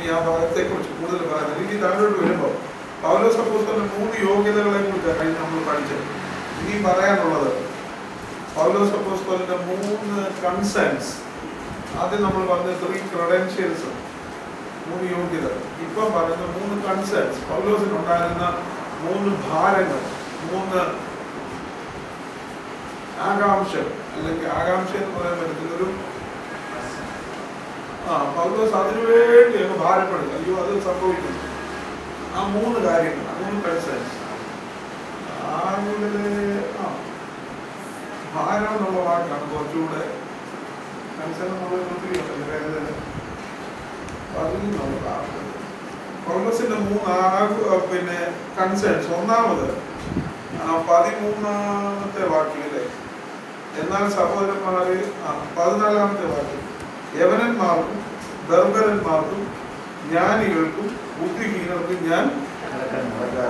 ഇനി ആ ഭാഗത്തെക്കുറിച്ച് കൂടുതൽ പറയുന്നത്. ഇനി താഴോട്ട് വരുമ്പോൾ പൗലോസ് അപ്പോസ്തലന്റെ 3 യോഗ്യതകളെ കുറിച്ചാണ് കഴിഞ്ഞ് നമ്മൾ പഠിച്ചത്. ഇനി പറയാനുള്ളത് പൗലോസ് അപ്പോസ്തലന്റെ 3 കൺസേൺസ്. ആദ്യം നമ്മൾ പറഞ്ഞ 3 ക്രെഡൻഷ്യൽസ്, 3 യോഗ്യത. ഇപ്പം പറയുന്ന 3 കൺസേൺസ്. പൗലോസിനുണ്ടായിരുന്ന 3 ഭാരങ്ങൾ, 3 ആകാംക്ഷ, അല്ലെങ്കിൽ ആകാംക്ഷ എന്ന് പറയാൻ പറ്റത്തില്ല, ഒരു പൗലോസ് അതിനുവേണ്ടി അങ്ങ് ഭാരപ്പെടുക. അയ്യോ അത് സംഭവിക്കുന്നു. ആ 3 കാര്യങ്ങൾ, 3 കൺസേൺസ്. ഭാരം എന്നുള്ള വാക്കാണ് കുറച്ചുകൂടെ. കൺസേൺ എന്നുള്ളത് ഒത്തിരി ഉണ്ടല്ലോ. പൗലോസിന്റെ 3 കൺസേൺസ്. ഒന്നാമത് 13-ാമത്തെ വാക്യല്ലേ, എന്നാൽ സഹോദരന്മാരെ, 14-ാമത്തെ വാക്യം, യവനന്മാർക്കും ബർബരന്മാർക്കും ജ്ഞാനികൾക്കും ബുദ്ധിഹീനർക്കും ഞാൻ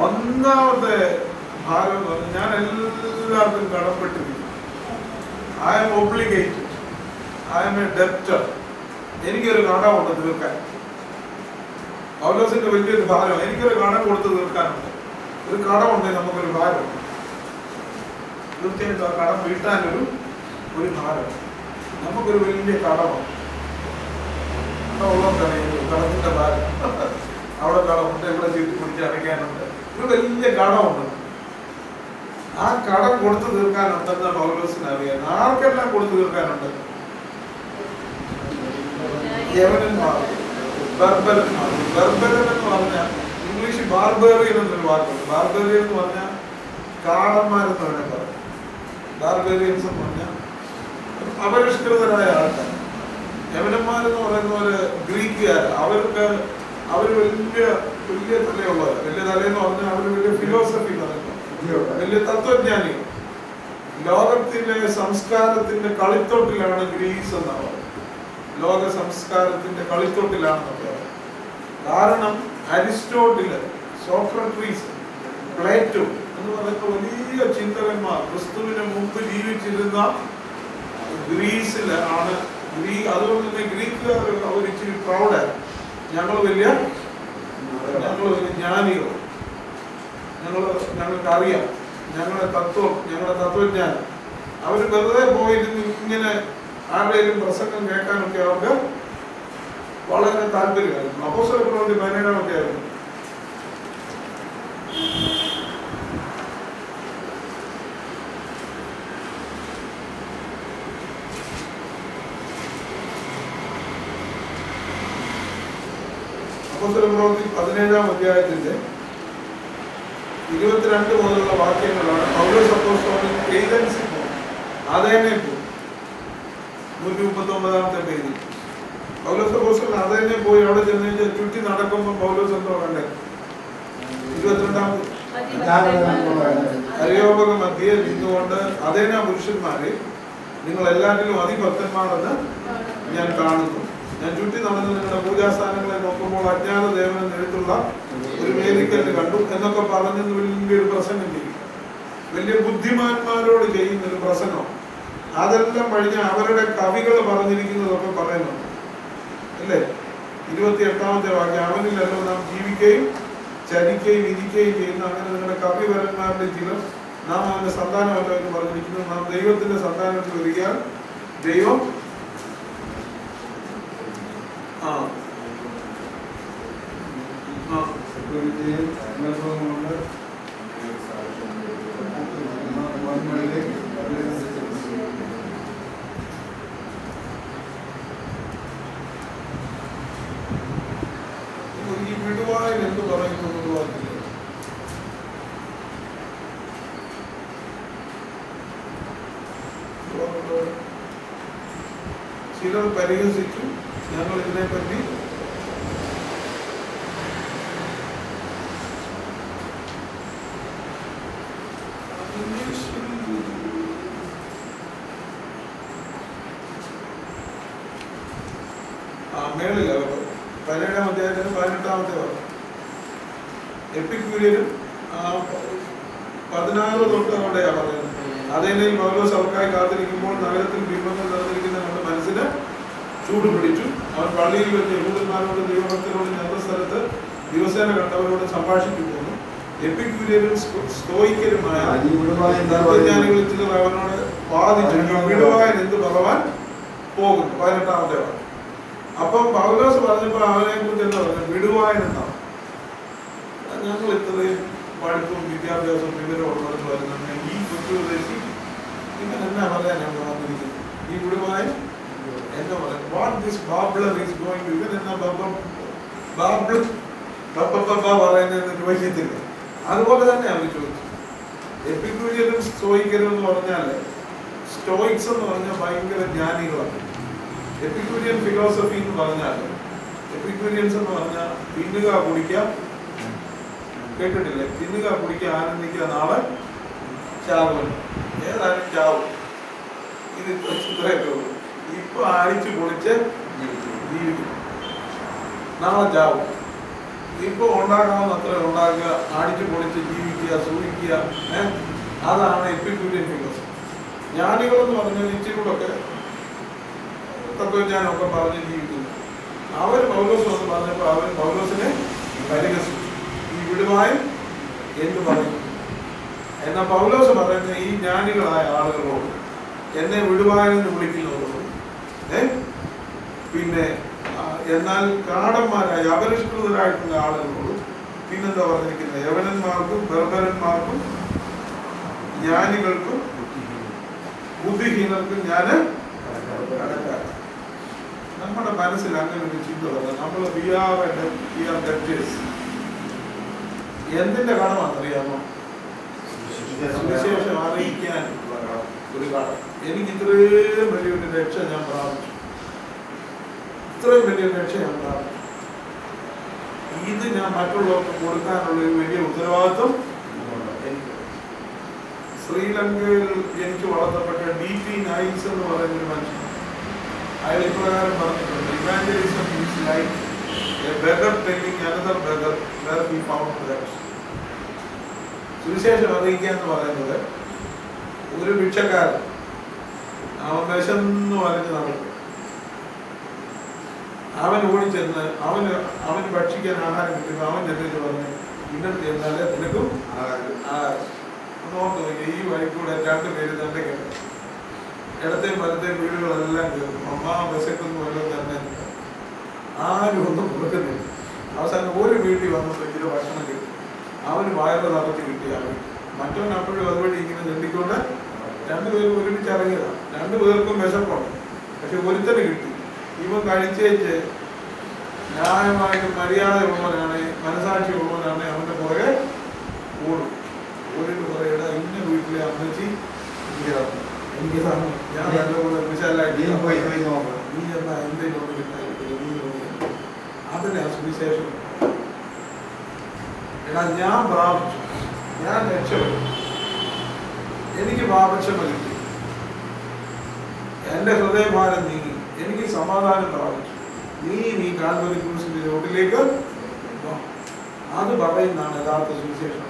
ഒന്നാമത്തെ ഭാരം എന്ന് പറഞ്ഞു, ഞാൻ എല്ലാവർക്കും കടപ്പെട്ടിരിക്കുന്നു. I am obligated, I am a debtor. എനിക്കൊരു കടമുണ്ട് തീർക്കാൻ. പൗലോസിന്റെ വലിയൊരു ഭാരം, എനിക്കൊരു കടം കൊടുത്ത് തീർക്കാനുണ്ട്. ഒരു കടമുണ്ടെങ്കിൽ നമുക്കൊരു ഭാരം, തീർച്ചയായിട്ടും ആ കടം വീട്ടാനൊരു ഭാരം. നമുക്കൊരു വലിയ കടമാണ്. കടത്തിന്റെ ഭാരം, അവിടെ കടമുണ്ട്, ഇവിടെ ചീട്ടി പിടിച്ച് അടയ്ക്കാനുണ്ട്, ഒരു വലിയ കടമുണ്ട്. ആ കടം കൊടുത്തു തീർക്കാനുണ്ടെന്ന് പൗലോസിന് അറിയാം. ആർക്കെല്ലാം കൊടുത്തു തീർക്കാനുണ്ട്? യവനന്മാർക്ക്, ബർബരന്മാർക്ക്. ബർബരൻ എന്ന് പറഞ്ഞാൽ ഇംഗ്ലീഷ് ബാർബേറിയൻ എന്നൊരു വാക്കുണ്ട്. ബാർബേറിയൻ എന്ന് പറഞ്ഞാൽ കാളന്മാരെന്ന് വേണേൽ പറയാം. ബാർബേറിയൻസ് എന്ന് പറഞ്ഞാൽ അപരിഷ്കൃതരായ ആൾക്കാർ. യവനന്മാരെന്ന് പറയുന്നവര് ഗ്രീക്കുകാർ. അവർ വലിയ തലയുള്ളവർ. വലിയ തലയെന്ന് പറഞ്ഞാൽ അവർ വലിയ ഫിലോസഫി പറയുന്നത്, വലിയ തത്വജ്ഞാനികൾ. ലോകത്തിലെ സംസ്കാരത്തിന്റെ കളിത്തൊട്ടിലാണ് ഗ്രീസ് എന്നാണ് പറയുന്നത്. ലോക സംസ്കാരത്തിന്റെ കളിത്തൊട്ടിലാണെന്നൊക്കെ പറയുന്നത്. കാരണം അരിസ്റ്റോട്ടില്, സോക്രട്ടീസ്, പ്ലേറ്റോ എന്ന് പറയുന്ന വലിയ ചിന്തകന്മാർ ക്രിസ്തുവിന് മുമ്പ് ജീവിച്ചിരുന്ന ഗ്രീസിലാണ്. അതുകൊണ്ട് തന്നെ ഗ്രീക്കുകാർ അവർ ഇച്ചിരി പ്രൗഡാണ്. ഞങ്ങൾ വലിയ ജ്ഞാനികൾ, ഞങ്ങൾക്ക് അറിയാം, ഞങ്ങളുടെ തത്വജ്ഞാനം. അവർ വെറുതെ പോയിരുന്ന് ഇങ്ങനെ ആരുടെയും പ്രസംഗം കേൾക്കാനൊക്കെ അവർക്ക് വളരെ താല്പര്യമായിരുന്നു. അപ്പോസ്തലപ്രവൃത്തി 17-ാമത്തെ ആയിരുന്നു. അപ്പോസ്തലപ്രവൃത്തി 17-ാം അധ്യായത്തിന്റെ 22 മുതലുള്ള വാക്യങ്ങളാണ്. പൗലോസ് അപ്പോസ്തലൻ ഏതൻസിൽ പോകും, അതേനെ പോകും. 139-ാമത്തെ പേജിൽ പൗലോസ് അപ്പോസ്തലൻ അതേനെ പോയി അവിടെ ചെന്ന് ചുറ്റി നടക്കുമ്പോൾ പൗലോസ് എന്തോ കണ്ടേ? 22-ാമത്തെ അരയോപക മധ്യേ നിന്നുകൊണ്ട് അതേന പുരുഷന്മാരെ, നിങ്ങൾ എല്ലാറ്റിലും അതിഭക്തന്മാരെന്ന് ഞാൻ കാണുന്നു. ഞാൻ ചുറ്റി നടന്ന് നിങ്ങളുടെ പൂജാസ്ഥാനങ്ങളെ നോക്കുമ്പോൾ അജ്ഞാത ദേവനെ നേരിട്ടുള്ള ഒരു വേദിക്കല്ല് കണ്ടു എന്നൊക്കെ പറഞ്ഞെന്ന് വലിയൊരു പ്രസംഗം ചെയ്യും. വലിയ ബുദ്ധിമാന്മാരോട് ചെയ്യുന്ന ഒരു പ്രസംഗം. അതെല്ലാം കഴിഞ്ഞ് അവരുടെ കവികൾ പറഞ്ഞിരിക്കുന്നതൊക്കെ പറയുന്നുണ്ട് അല്ലേ? 28-ാമത്തെ വാക്യം, അവനിലല്ലോ നാം ജീവിക്കുകയും ചരിക്കുകയും ഇരിക്കുകയും ചെയ്യുന്ന, അങ്ങനെ നിങ്ങളുടെ കവിവരന്മാരുടെ ചിലർ നാം അവന്റെ സന്താനമല്ലോ എന്ന് പറഞ്ഞിരിക്കുന്നു. നാം ദൈവത്തിന്റെ സന്താനത്തിൽ വരികയാൽ ദൈവം ഈ വിടുവായൻ എന്ത് പറയുന്നു എന്നുള്ളതില്ല. ചിലർ പരിഹസിച്ചു. ഞങ്ങൾ ഇതിനെപ്പറ്റി മേളിൽ 17-ാം അധ്യായത്തിന് 18-ാമത്തെ വാക്യം. എപ്പിക്യൂരിയനും 16 തൊട്ട് അവിടെയാണ് പറയുന്നത്. അതേനയിൽ പൗലോസ് അവർക്കായി കാത്തിരിക്കുമ്പോൾ നഗരത്തിൽ ബിംബങ്ങൾ നിറഞ്ഞിരിക്കുന്ന നമ്മുടെ മനസ്സിന് ചൂട് പിടിച്ചു. അവൻ പള്ളിയിൽ വെച്ച് യഹൂദന്മാരോട് ദൈവഭക്തരോട് ഞങ്ങളുടെ സ്ഥലത്ത് ദിവസേന കണ്ടവരോട് സംഭാഷിച്ചു പോന്നു. എപ്പിക്യൂരിയനും സ്തോയിക്കരുമായ തത്വജ്ഞാനികളിൽ ചിലർ അവനോട് വാദിച്ചു, വിടുവാൻ എന്ത് പറവാൻ പോകുന്നു. 18-ാമത്തെ വാക്യം. അപ്പം പൗലോസ് പറഞ്ഞപ്പോൾ അവനെ കുറിച്ച് എന്താ പറഞ്ഞത്? വിടുവാൻ എന്നാണ്. ഞങ്ങൾ ഇത്രയും പഠിപ്പും വിദ്യാഭ്യാസവും വിവരമുള്ളവർക്ക് വരുന്നുണ്ട്, ഈ കൊച്ചുദേശി ഇങ്ങനെ എന്നാ പറയാൻ ഞങ്ങൾ വന്നിരിക്കുന്നത്? ഈ വിടുവാൻ എന്താ പറയുക? What this babbler is going to, ഇവൻ എന്നാ ബാബ്ലർ പറയുന്നതെന്ന് ചോദിക്കത്തില്ല. അതുപോലെ തന്നെ അവർ ചോദിച്ചു. എപ്പിക്യൂരിയനും സ്റ്റോയിക്കരും എന്ന് പറഞ്ഞാൽ, സ്റ്റോയിക്സ് എന്ന് പറഞ്ഞാൽ ഭയങ്കര ജ്ഞാനികളാണ്. എപ്പിക്യൂരിയൻ ഫിലോസഫി എന്ന് പറഞ്ഞാൽ, എപ്പിക്യൂരിയൻസ് എന്ന് പറഞ്ഞാൽ തിന്നുക കുടിക്കുക, കേട്ടിട്ടില്ലേ? തിന്നുക കുടിക്കുക ആനന്ദിക്കുക, നാളെ ചാവും, ഏതായാലും ചാവും. ഇത് ഇത്രയൊക്കെ ഉള്ളൂ. ഇപ്പൊ അടിച്ചു പൊളിച്ച് ജീവിക്കും, നാളെ ചാവും. ഇപ്പൊ ഉണ്ടാക്കാവുന്ന അത്ര ഉണ്ടാക്കുക, അടിച്ചു പൊളിച്ച് ജീവിക്കുക, സൂഹിക്കുക. അതാണ് എപ്പിക്യൂരിയൻ ഫിലോസഫി. ജ്ഞാനികളെന്ന് പറഞ്ഞാൽ ഇച്ചിരി കൂടെ തത്വജ്ഞാനമൊക്കെ പറഞ്ഞ് ജീവിക്കുന്നു. അവർ പൗലോസ് എന്ന് പറഞ്ഞപ്പോൾ അവർ പൗലോസിനെ പരിഹസിച്ചു. ഈ വിടുവാൻ എന്ന് പറയും. എന്നാൽ പൗലോസ് പറയുന്ന ഈ ജ്ഞാനികളായ ആളുകളോട്, എന്നെ വിടുവാനെന്ന് വിളിക്കുന്നവരോട്, പിന്നെ എന്നാൽ കാടന്മാരായ അപരിഷ്കൃതരായിട്ടുള്ള ആളുകളോട് പിന്നെന്താ പറഞ്ഞിരിക്കുന്നത്? യവനന്മാർക്കും ബർബരന്മാർക്കും ജ്ഞാനികൾക്കും ബുദ്ധിഹീനർക്കും ഞാൻ കടക്കാരൻ. നമ്മുടെ മനസ്സിൽ അങ്ങനെ ഒരു ചിന്ത വന്നത്, നമ്മൾ വി ആർ ഡെപ്റ്റേഴ്സ്. എന്തിന്റെ കടമാണെന്നറിയാമോ? സുവിശേഷം അറിയിക്കാൻ ഒരു കടം. എനിക്ക് ഇത്രയും വലിയൊരു രക്ഷ ഞാൻ പ്രാപിച്ചു, ഇത്രയും വലിയ രക്ഷ ഞാൻ പ്രാപിച്ചു. ഇത് ഞാൻ മറ്റുള്ളവർക്ക് കൊടുക്കാനുള്ള ഒരു വലിയ ഉത്തരവാദിത്വം എനിക്ക്. ശ്രീലങ്കയിൽ ജനിച്ചു വളർത്തപ്പെട്ട D.P. നൈൽസ് എന്ന് പറയുന്ന ഒരു മനുഷ്യൻ, അയാൾ ഇപ്രകാരം പറഞ്ഞിട്ടുണ്ട്: evangelism is like A beggar telling another beggar where he found bread. സുവിശേഷം അറിയിക്കുക എന്ന് പറയുന്നത് ഒരു ഭിക്ഷക്കാരൻ, അവൻ വിശന്ന് വലഞ്ഞ് നടക്കും, അവൻ ഓടിച്ചെന്ന് അവന് ഭക്ഷിക്കാൻ ആഹാരം കിട്ടുമ്പോൾ അവൻ ചെന്നിട്ട് പറഞ്ഞു, ഇന്നത്തെ ചെന്നാലേ നിനക്കും നോക്ക് നോക്കി. ഈ വഴിക്കൂടെ 2 പേര് തന്നെ കേട്ടു, ഇടത്തെയും വലത്തെയും വീടുകളെല്ലാം കയറും. അമ്മ വിശക്കുന്നു വല്ലതും തന്നെ, ആരും ഒന്നും കൊടുക്കുന്നില്ല. അവസാനം ഒരു വീട്ടിൽ വന്നപ്പോൾ ഇച്ചിരി ഭക്ഷണം കിട്ടും, അവന് വയറ് നിറച്ച് കിട്ടിയാൽ മറ്റവൻ അപ്പോഴും അതുവഴി ഇങ്ങനെ ചെണ്ടിക്കൊണ്ട് 2 പേരും ഒരുമിച്ച് ഇറങ്ങിയതാണ്. 2 പേർക്കും വിശപ്പുണ്ട്, പക്ഷെ ഒരുത്തന് കിട്ടി. ഇവൻ കഴിച്ചേച്ച് ന്യായമായിട്ടും മര്യാദയുള്ളവനാണ്, മനസാക്ഷി ഉള്ളവനാണ്, അവൻ്റെ പുറകെ ഓടും. ഓടിയിട്ട് പറയട, ഇന്ന വീട്ടിലെ അമ്മച്ചി എനിക്ക് തന്നു, ഞാൻ നല്ലപോലെ വിശാലായിട്ട് നീ എന്നാ എന്തെങ്കിലും കിട്ടാൻ. അതിനാ സുവിശേഷം. എടാ, ഞാൻ പ്രാപിച്ചു, ഞാൻ രക്ഷപ്പെട്ടു, എനിക്ക് പാപക്ഷമ കിട്ടി, എൻ്റെ ഹൃദയഭാരം നീങ്ങി, എനിക്ക് സമാധാനം പ്രാപിച്ചു. നീ കാൽവരി ക്രൂസിന്റെ റോഡിലേക്ക് അത് പറയുന്നതാണ് യഥാർത്ഥ സുവിശേഷം.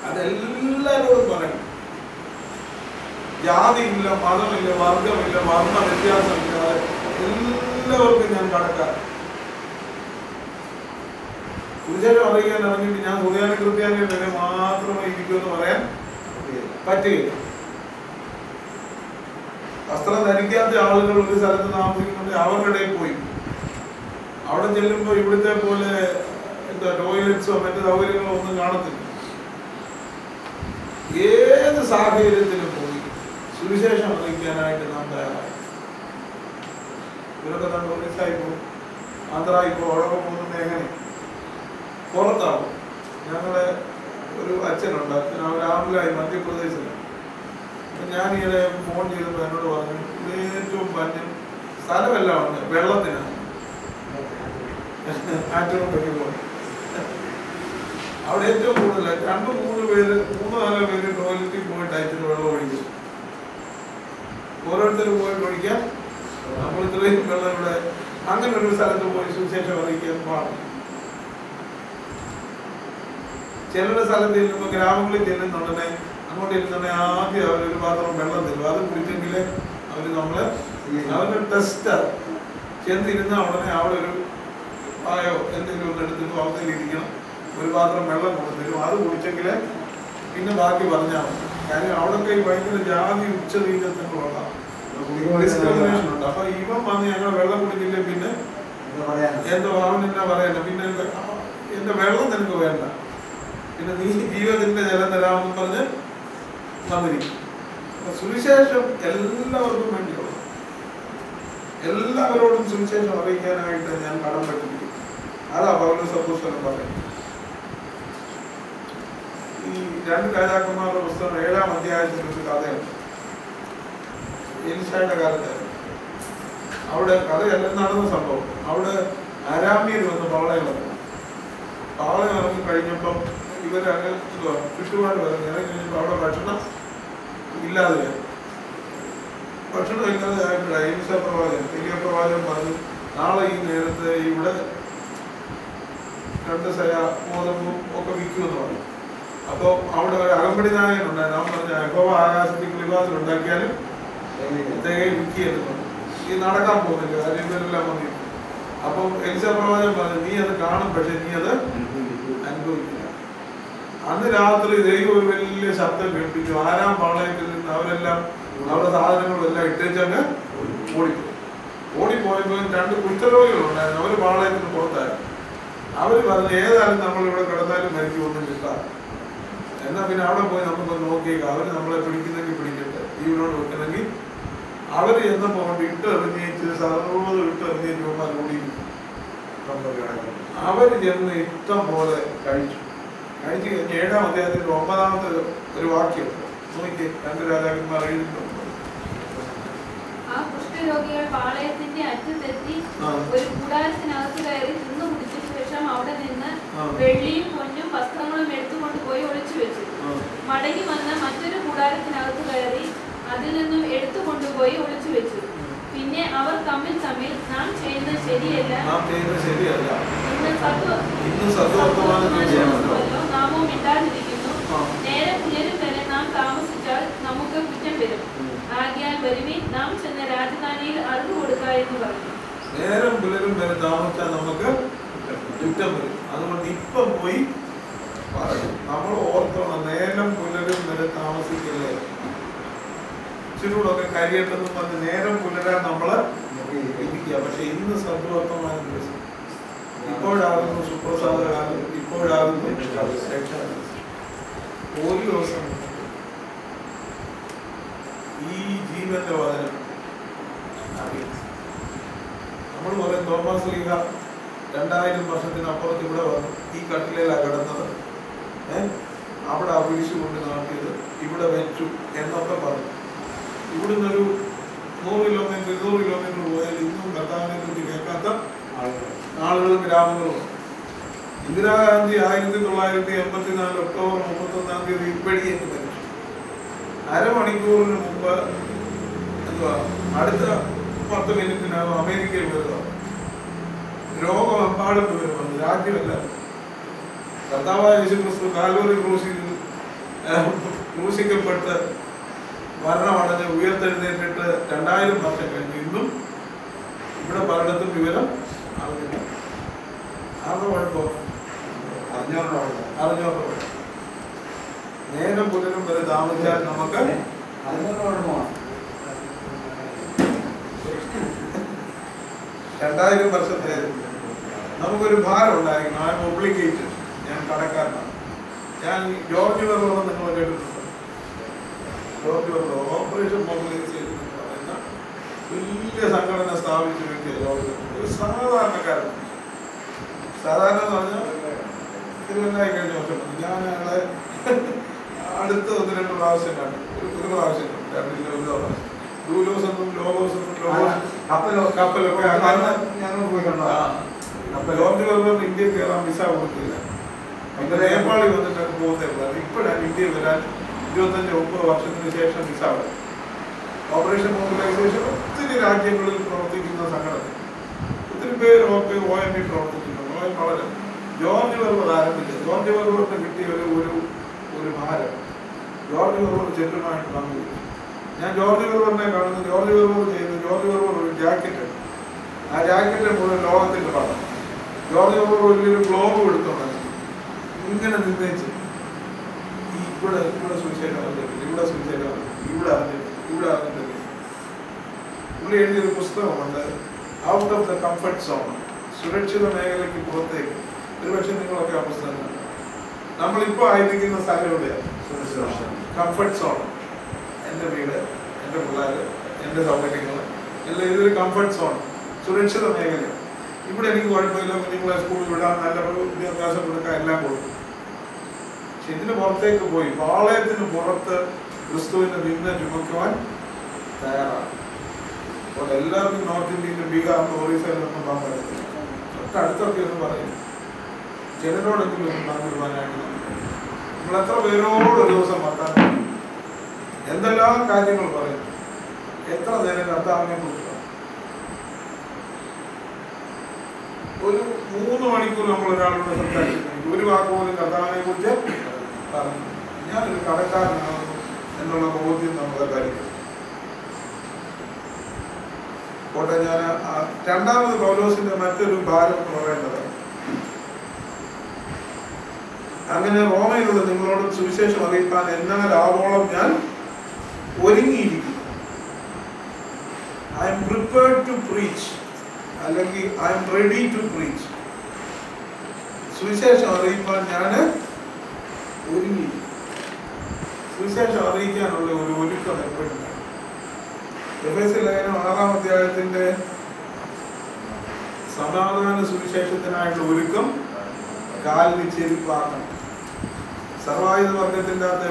അതെല്ലാവരോടും പറയണം. ജാതിയില്ല, മതമില്ല, വർഗമില്ല, വർണ്ണ വ്യത്യാസമില്ലാതെ എല്ലാവർക്കും ഞാൻ കടക്കാം. സുവിശേഷം അറിയിക്കാൻ ഇറങ്ങിയിട്ട് ഞാൻ സുറിയാനി ക്രിസ്ത്യാനി വരെ മാത്രമേ ഇരിക്കുമെന്ന് പറയാൻ പറ്റുകയില്ല. വസ്ത്രം ധരിക്കാത്ത ആളുകൾ ഒരു സ്ഥലത്ത് താമസിക്കുന്നുണ്ട്, അവരുടെ ഇടയിൽ പോയി അവിടെ ചെല്ലുമ്പോൾ ഇവിടുത്തെ പോലെ എന്താ ടോയ്ലറ്റ്സോ മറ്റു സൗകര്യങ്ങളോ ഒന്നും കാണത്തില്ല. ഏത് സാഹചര്യത്തിലും പോയി സുവിശേഷം അറിയിക്കാനായിട്ട് നാം തയ്യാറായി. ഇവരൊക്കെ നാം ടൂറിസ്റ്റായി പോകും, ആന്ധ്രയിൽ ഇപ്പോൾ അവിടെ പോകുന്നത് എങ്ങനെ പുറത്താവും. ഞങ്ങളുടെ ഒരു അച്ഛനുണ്ട്, അച്ഛൻ അവർ ആമിലായി മധ്യപ്രദേശിലാണ്. ഞാനിങ്ങനെ ഫോൺ ചെയ്തപ്പോൾ എന്നോട് പറഞ്ഞു, ഏറ്റവും പഞ്ഞം സ്ഥലമെല്ലാം ഉണ്ട്, വെള്ളത്തിനാണ്. ആറ്റോണ്ടൊക്കെ പോകും അവിടെ ഏറ്റവും കൂടുതൽ 2-3 പേര് 3-4 പേര് ടോയ്ലറ്റിൽ പോയിട്ട് അയച്ചിട്ട് വെള്ളം ഒഴിക്കും. ഓരോരുത്തരും പോയിട്ട് ഒഴിക്കാം. നമ്മൾ ഇത്രയും വെള്ളം ഇവിടെ അങ്ങനെ ഒരു സ്ഥലത്ത് പോയി സുവിശേഷം അറിയിക്കാൻ പാടില്ല. ചിലരുടെ സ്ഥലത്ത് ചെല്ലുമ്പോൾ ഗ്രാമങ്ങളിൽ ചെല്ലുന്നുണ്ടെങ്കിൽ അങ്ങോട്ട് ഇരുന്നുണ്ടെങ്കിൽ ആദ്യം അവരൊരു പാത്രം വെള്ളം തരും. അത് കുടിച്ചെങ്കിൽ അവർ അവരുടെ ടെസ്റ്റ് ചെന്നിരുന്ന ഉടനെ അവിടെ ഒരു പായോ എന്തെങ്കിലും ഒന്ന് എടുത്തിട്ട് അവസ്ഥയിലിരിക്കണം, ഒരു പാത്രം വെള്ളം കൊണ്ടുതരും, അത് കുടിച്ചെങ്കിൽ പിന്നെ ബാക്കി പറഞ്ഞാൽ മതി. കാര്യം അവിടെയൊക്കെ ഈ ഭയങ്കര ജാതി ഉച്ചനീചത്വങ്ങളുള്ള ഡിസ്ക്രിമിനേഷൻ ഉണ്ട്. അപ്പൊ ഇവൻ വന്ന് ഞങ്ങൾ വെള്ളം കുടിക്കില്ലേ പിന്നെ എന്തോ അവൻ എന്നാ പറയണ്ട, പിന്നെ എന്റെ വെള്ളം നിനക്ക് വേണ്ട, പിന്നെ നീ ജീവിതത്തിന്റെ ജലം തരാമെന്ന് പറഞ്ഞ് വന്നിരിക്കും. സുവിശേഷം എല്ലാവർക്കും വേണ്ടിയുള്ള, എല്ലാവരോടും സുവിശേഷം അറിയിക്കാനായിട്ട് ഞാൻ കടംപെട്ടിരിക്കും. അതാ പൗലോസ് അപ്പോസ്തലൻ പറയുന്നത്. ഈ 2 രാജാക്കന്മാരുടെ പുസ്തകം 7-ാം അധ്യായത്തിൽ ഒരു കഥയുണ്ട്. എലീശായുടെ കാലത്തായിരുന്നു. അവിടെ കഥയെല്ലാം നടന്ന സംഭവം. അവിടെ അരാമ്യർ വന്ന് പാളയം ഇറങ്ങി. പാളയം ഇറങ്ങി കഴിഞ്ഞപ്പം ഇവരങ്ങ് ചുറ്റുപാട് ഇറങ്ങി കഴിഞ്ഞപ്പോൾ അവിടെ ഭക്ഷണം ഇല്ലാതെ, ഭക്ഷണം ഇല്ലാതെ ആയപ്പോഴാണ് എലീശാ പ്രവാചകൻ, എലിയ പ്രവാചകൻ പറഞ്ഞു, നാളെ ഈ നേരത്തെ ഇവിടെ 2 സയ മോദവും ഒക്കെ വിൽക്കുമെന്ന് പറഞ്ഞു. അപ്പോൾ അവിടെ ഒരു അകമ്പടി നായകനുണ്ടായിരുന്നു. അവൻ പറഞ്ഞ യഹോവ ആകാശത്തിൽ കിളിവാതിൽ ഉണ്ടാക്കിയാലും തേങ്ങ വിൽക്കുകയെന്ന് പറഞ്ഞു. ഈ നടക്കാൻ പോകുന്നില്ല, കാര്യം ഇവരെല്ലാം വന്നിട്ട്. അപ്പം എലീശാ പ്രവാചകൻ പറഞ്ഞു, നീ അത് കാണും, പക്ഷെ നീ അത് അനുഭവിക്കില്ല. അന്ന് രാത്രി ദൈവം ഒരു വലിയ ശബ്ദം കേൾപ്പിച്ചു. 6-ാം പാളയത്തിൽ നിന്ന് അവരെല്ലാം അവരുടെ സാധനങ്ങളെല്ലാം ഇട്ടേച്ചങ്ങ് ഓടിപ്പോയി. ഓടിപ്പോയപ്പോൾ 2 കുഷ്ഠരോഗികളുണ്ടായിരുന്നു. അവർ പാളയത്തിന് പുറത്തായിരുന്നു. അവർ പറഞ്ഞു, ഏതായാലും നമ്മളിവിടെ കിടന്നാലും മരിക്കുമൊന്നും കിട്ടാം, എന്നാൽ പിന്നെ അവിടെ പോയി നമുക്കൊന്ന് നോക്കിയേക്കാം, അവർ നമ്മളെ പിടിക്കുന്നെങ്കിൽ പിടിക്കട്ടെ, ജീവനോട് വെക്കണമെങ്കിൽ. അവർ എന്നപ്പോൾ കൊണ്ട് ഇട്ടെറിഞ്ഞേച്ച് സർവ്വതും ഇട്ടെറിഞ്ഞേക്കുമ്പോൾ ഓടിയിരിക്കും. അവർ ചെന്ന് ഇഷ്ടം പോലെ കഴിച്ചു കഴിഞ്ഞ് 7-ാം അധ്യായത്തിൽ 9-ാമത്തെ ഒരു വാക്യം നോക്കി 2 രാജാക്കന്മാർ എഴുതിയിട്ടുണ്ട്. ആ കുഷ്ഠരോഗികൾ പാളയത്തിന്റെ അറ്റത്തെത്തി ഒരു കൂടാരത്തിനകത്ത് കയറി തിന്നു കുടിച്ച ശേഷം അവിടെ നിന്ന് വെള്ളിയും പൊന്നും വസ്ത്രങ്ങളും എടുത്തുകൊണ്ട് പോയി ഒളിച്ചു വെച്ചു. മടങ്ങി വന്ന് മറ്റൊരു കൂടാരത്തിനകത്ത് കയറി അതിൽ നിന്നും എടുത്തുകൊണ്ടുപോയി ഒളിച്ചു വെച്ചു. പിന്നെ അവർ തമ്മിൽ നാം ചെയ്യുന്നത് ശരിയല്ല, ഇന്ന് സദ്വർത്തമാനമല്ലോ, നാമോ മിണ്ടാതിരിക്കുന്നു. നേരം പുലരും വരെ നാം താമസിച്ചാൽ നമുക്ക് കുറ്റം വരും. ആകയാൽ വരുവിൻ, നാം ചെന്ന രാജധാനിയിൽ അറിവ് കൊടുക്ക എന്ന് പറഞ്ഞു. നേരം പുലരും വരെ താമസിച്ചാൽ നമുക്ക് കുറ്റം വരും. അതുകൊണ്ട് ഇപ്പം പോയി പറയും. നമ്മൾ ഓർത്തോണം, നേരം പുലരും വരെ താമസിക്കില്ലേ. ഇച്ചിരൂടൊക്കെ കരിയട്ടെന്ന് പറഞ്ഞ് നേരം പുലരാൻ നമ്മള് ഇരിക്കുക. പക്ഷെ ഇന്ന് സദ്വർത്തമാനം ദിവസം, ഇപ്പോഴാകുന്നു സുപ്രസാദ കാലം, ഇപ്പോഴാകുന്നു രക്ഷാദിവസം. ഒരു ദിവസം ഈ ജീവന്റെ വചനം അറിയാം. നമ്മൾ പറയും തോമസ് ലീഗ 2000 വർഷത്തിനപ്പുറത്ത് ഇവിടെ വന്നു ഈ കട്ടിലേലാണ് കിടന്നത്, അവിടെ അപേക്ഷ കൊണ്ട് നാട്ടിയത്, ഇവിടെ വെച്ചു എന്നൊക്കെ പറഞ്ഞു. ഇവിടുന്ന് ഒരു 100 കിലോമീറ്റർ 200 കിലോമീറ്റർ പോയാൽ ഇന്നും കർത്താവിനെ കുറിച്ച് കേൾക്കാത്ത ആളുകളും ഗ്രാമങ്ങളും. ഇന്ദിരാഗാന്ധി 1984 ഒക്ടോബർ 31-ാം തീയതി വെടിയേറ്റ് മരിച്ചു. അരമണിക്കൂറിന് മുമ്പ് എന്തുവാ അടുത്ത 10 മിനിറ്റിനകം അമേരിക്കയിൽ വരുക. ലോകമെമ്പാടും വന്നു, രാജ്യമല്ല. കർത്താവായ യേശുക്രിസ്തു കാൽവറി ക്രൂശിക്കപ്പെട്ട് മരണമടഞ്ഞ് ഉയർത്തെഴുന്നേറ്റിട്ട് 2000 വർഷം കഴിഞ്ഞു. ഇന്നും ഇവിടെ പലയിടത്തും വിവരം അറിഞ്ഞില്ല. ആരുടെ കുഴപ്പം? അറിഞ്ഞോണ്ട് നേരം പുലരും വരെ താമസിച്ചാൽ നമുക്ക് 2000 വർഷത്തെ നമുക്കൊരു ഭാരം ഉണ്ടായിരിക്കണം. ആ ഒബ്ലിഗേറ്റഡ്. ഞാൻ കടക്കാരനാണ്. ഞാൻ ജോർജ് വെർണർ നിങ്ങൾ കേട്ടിട്ടുണ്ട്. ജോർജ് വെർണർ ഓപ്പറേഷൻ മൊബിലൈസേഷൻ എന്ന് പറയുന്ന വലിയ സംഘടന സ്ഥാപിച്ച വ്യക്തിയാണ് ജോർജ് വെർണർ. ഒരു സാധാരണക്കാരൻ. സാധാരണ എന്ന് പറഞ്ഞാൽ തിരുവല്ലായി കഴിഞ്ഞ വർഷം ഞാൻ അയാളെ അടുത്ത 1-2 പ്രാവശ്യം കണ്ടു. ഒരു പ്രാവശ്യം കണ്ടില്ല, ഒരു പ്രാവശ്യം. ഡൂലോസെന്നും ലോഗോസെന്നും കപ്പലൊക്കെ ഞങ്ങൾ പോയി കണ്ടു. ജോർജ് വെർണർ ഇന്ത്യയിൽ കയറാൻ വിസ കൊടുക്കില്ല. പിന്നെ നേപ്പാളിൽ വന്നിട്ട് പോകുന്നേ ഉള്ളൂ. ഇപ്പോഴാണ് ഇന്ത്യയിൽ വരാൻ 25-30 വർഷത്തിന് ശേഷം വിസ വരും. ഓപ്പറേഷൻ മൊബിലൈസേഷൻ ഒത്തിരി രാജ്യങ്ങളിൽ പ്രവർത്തിക്കുന്ന സംഘടന. ഒത്തിരി പേര് OMB പ്രവർത്തിക്കുന്നുണ്ട്. വളരെ ജോർജ് വെർണർ ആരംഭിച്ചത്. ജോർജ് വെർണറിന് കിട്ടിയ ഒരു ഭാരം ജോർജ് വെർണർ ചെല്ലുമായിട്ട് പങ്കുവച്ചു. ഞാൻ ജോർജ് വെർണറിനെ കാണുന്നു. ജോർജ് വെർണർ ചെയ്യുന്നു. ജോർജ് വെർണർ ഒരു ജാക്കറ്റ് ആ ജാക്കറ്റ് മുഴുവൻ ലോകത്തിന്റെ പടം. ജോർജ് വലിയൊരു ഗ്ലോബ് എടുത്തോണ്ട് ഇങ്ങനെ നിർണയിച്ച് ഇവിടെ സുവിശേഷം അറിഞ്ഞിട്ടില്ല, ഇവിടെ സുവിശേഷം ഇവിടെ അറിഞ്ഞിട്ടില്ല. പുള്ളി എഴുതിയൊരു പുസ്തകമുണ്ട്, out of the comfort zone, സുരക്ഷിത മേഖലയ്ക്ക് പുറത്തേക്ക്. ഒരുപക്ഷെ നിങ്ങളൊക്കെ ആ പുസ്തകം കണ്ടു. നമ്മളിപ്പോ ആയിരിക്കുന്ന സ്ഥലം എവിടെയാണ്? Comfort zone. എൻ്റെ വീട്, എൻ്റെ പിള്ളേര്, എൻ്റെ സൗകര്യങ്ങൾ എല്ലാം ഇതൊരു കംഫർട്ട് സോൺ, സുരക്ഷിത മേഖല. ഇവിടെ എനിക്ക് കുഴപ്പമില്ല, കുഞ്ഞുങ്ങളെ സ്കൂളിൽ വിടാൻ, നല്ല വിദ്യാഭ്യാസം കൊടുക്കാൻ, എല്ലാം കൊടുക്കും. പക്ഷെ ഇതിന് പുറത്തേക്ക് പോയി പാളയത്തിന് പുറത്ത് ക്രിസ്തുവിന്റെ നിന്ന ചുമക്കുവാൻ തയ്യാറാണ്. അപ്പോൾ എല്ലാവർക്കും നോർത്ത് ഇന്ത്യയിലും ബീഹാറിലും ഒറീസയിലൊന്നും പോകാൻ പറ്റത്തില്ല. തൊട്ടടുത്തൊക്കെ ഒന്ന് പറയും, ചിലരോടെങ്കിലും ഒന്ന് പങ്കിടുവാനായിട്ട് നമ്മൾ എത്ര പേരോട് ഒരു ദിവസം വർത്താനം, എന്തെല്ലാം കാര്യങ്ങൾ പറയും, എത്ര നേരം കർത്താവിനെ കുറിച്ച്. ഒരു 3 മണിക്കൂർ നമ്മൾ ഒരാളോട് സംസാരിക്കുന്നു, ഒരു വാക്ക് പോലും കർത്താവിനെ കുറിച്ച് പറഞ്ഞു. ഞാനൊരു കടക്കാരനാകുന്നു എന്നുള്ള ബോധ്യം നമ്മുടെ കാര്യം. കോട്ടെ, ഞാൻ രണ്ടാമത് പൗലോസിന്റെ മറ്റൊരു ഭാരം എന്ന് പറയുന്നത്, അങ്ങനെ റോമയിലുള്ള നിങ്ങളോട് സുവിശേഷം അറിയിക്കാൻ എന്നാൽ ആവോളം ഞാൻ ഒരുങ്ങിയിരിക്കുന്നു. I'm prepared to preach, അല്ലെങ്കിൽ I'm ready to preach. സുവിശേഷം അറിയിക്കാൻ ഞാൻ ഒരുങ്ങി. സുവിശേഷം അറിയിക്കാനുള്ള ഒരു ഒരുക്കം എപ്പോഴും. എഫേസ്യ ലേഖനം 6-ാം അധ്യായത്തിന്റെ സമാധാന സുവിശേഷത്തിനായിട്ടുള്ള ഒരുക്കം കാലിന് ചെരുപ്പാക്കണം. സർവായുധ വർഗത്തിന്റെ അകത്തെ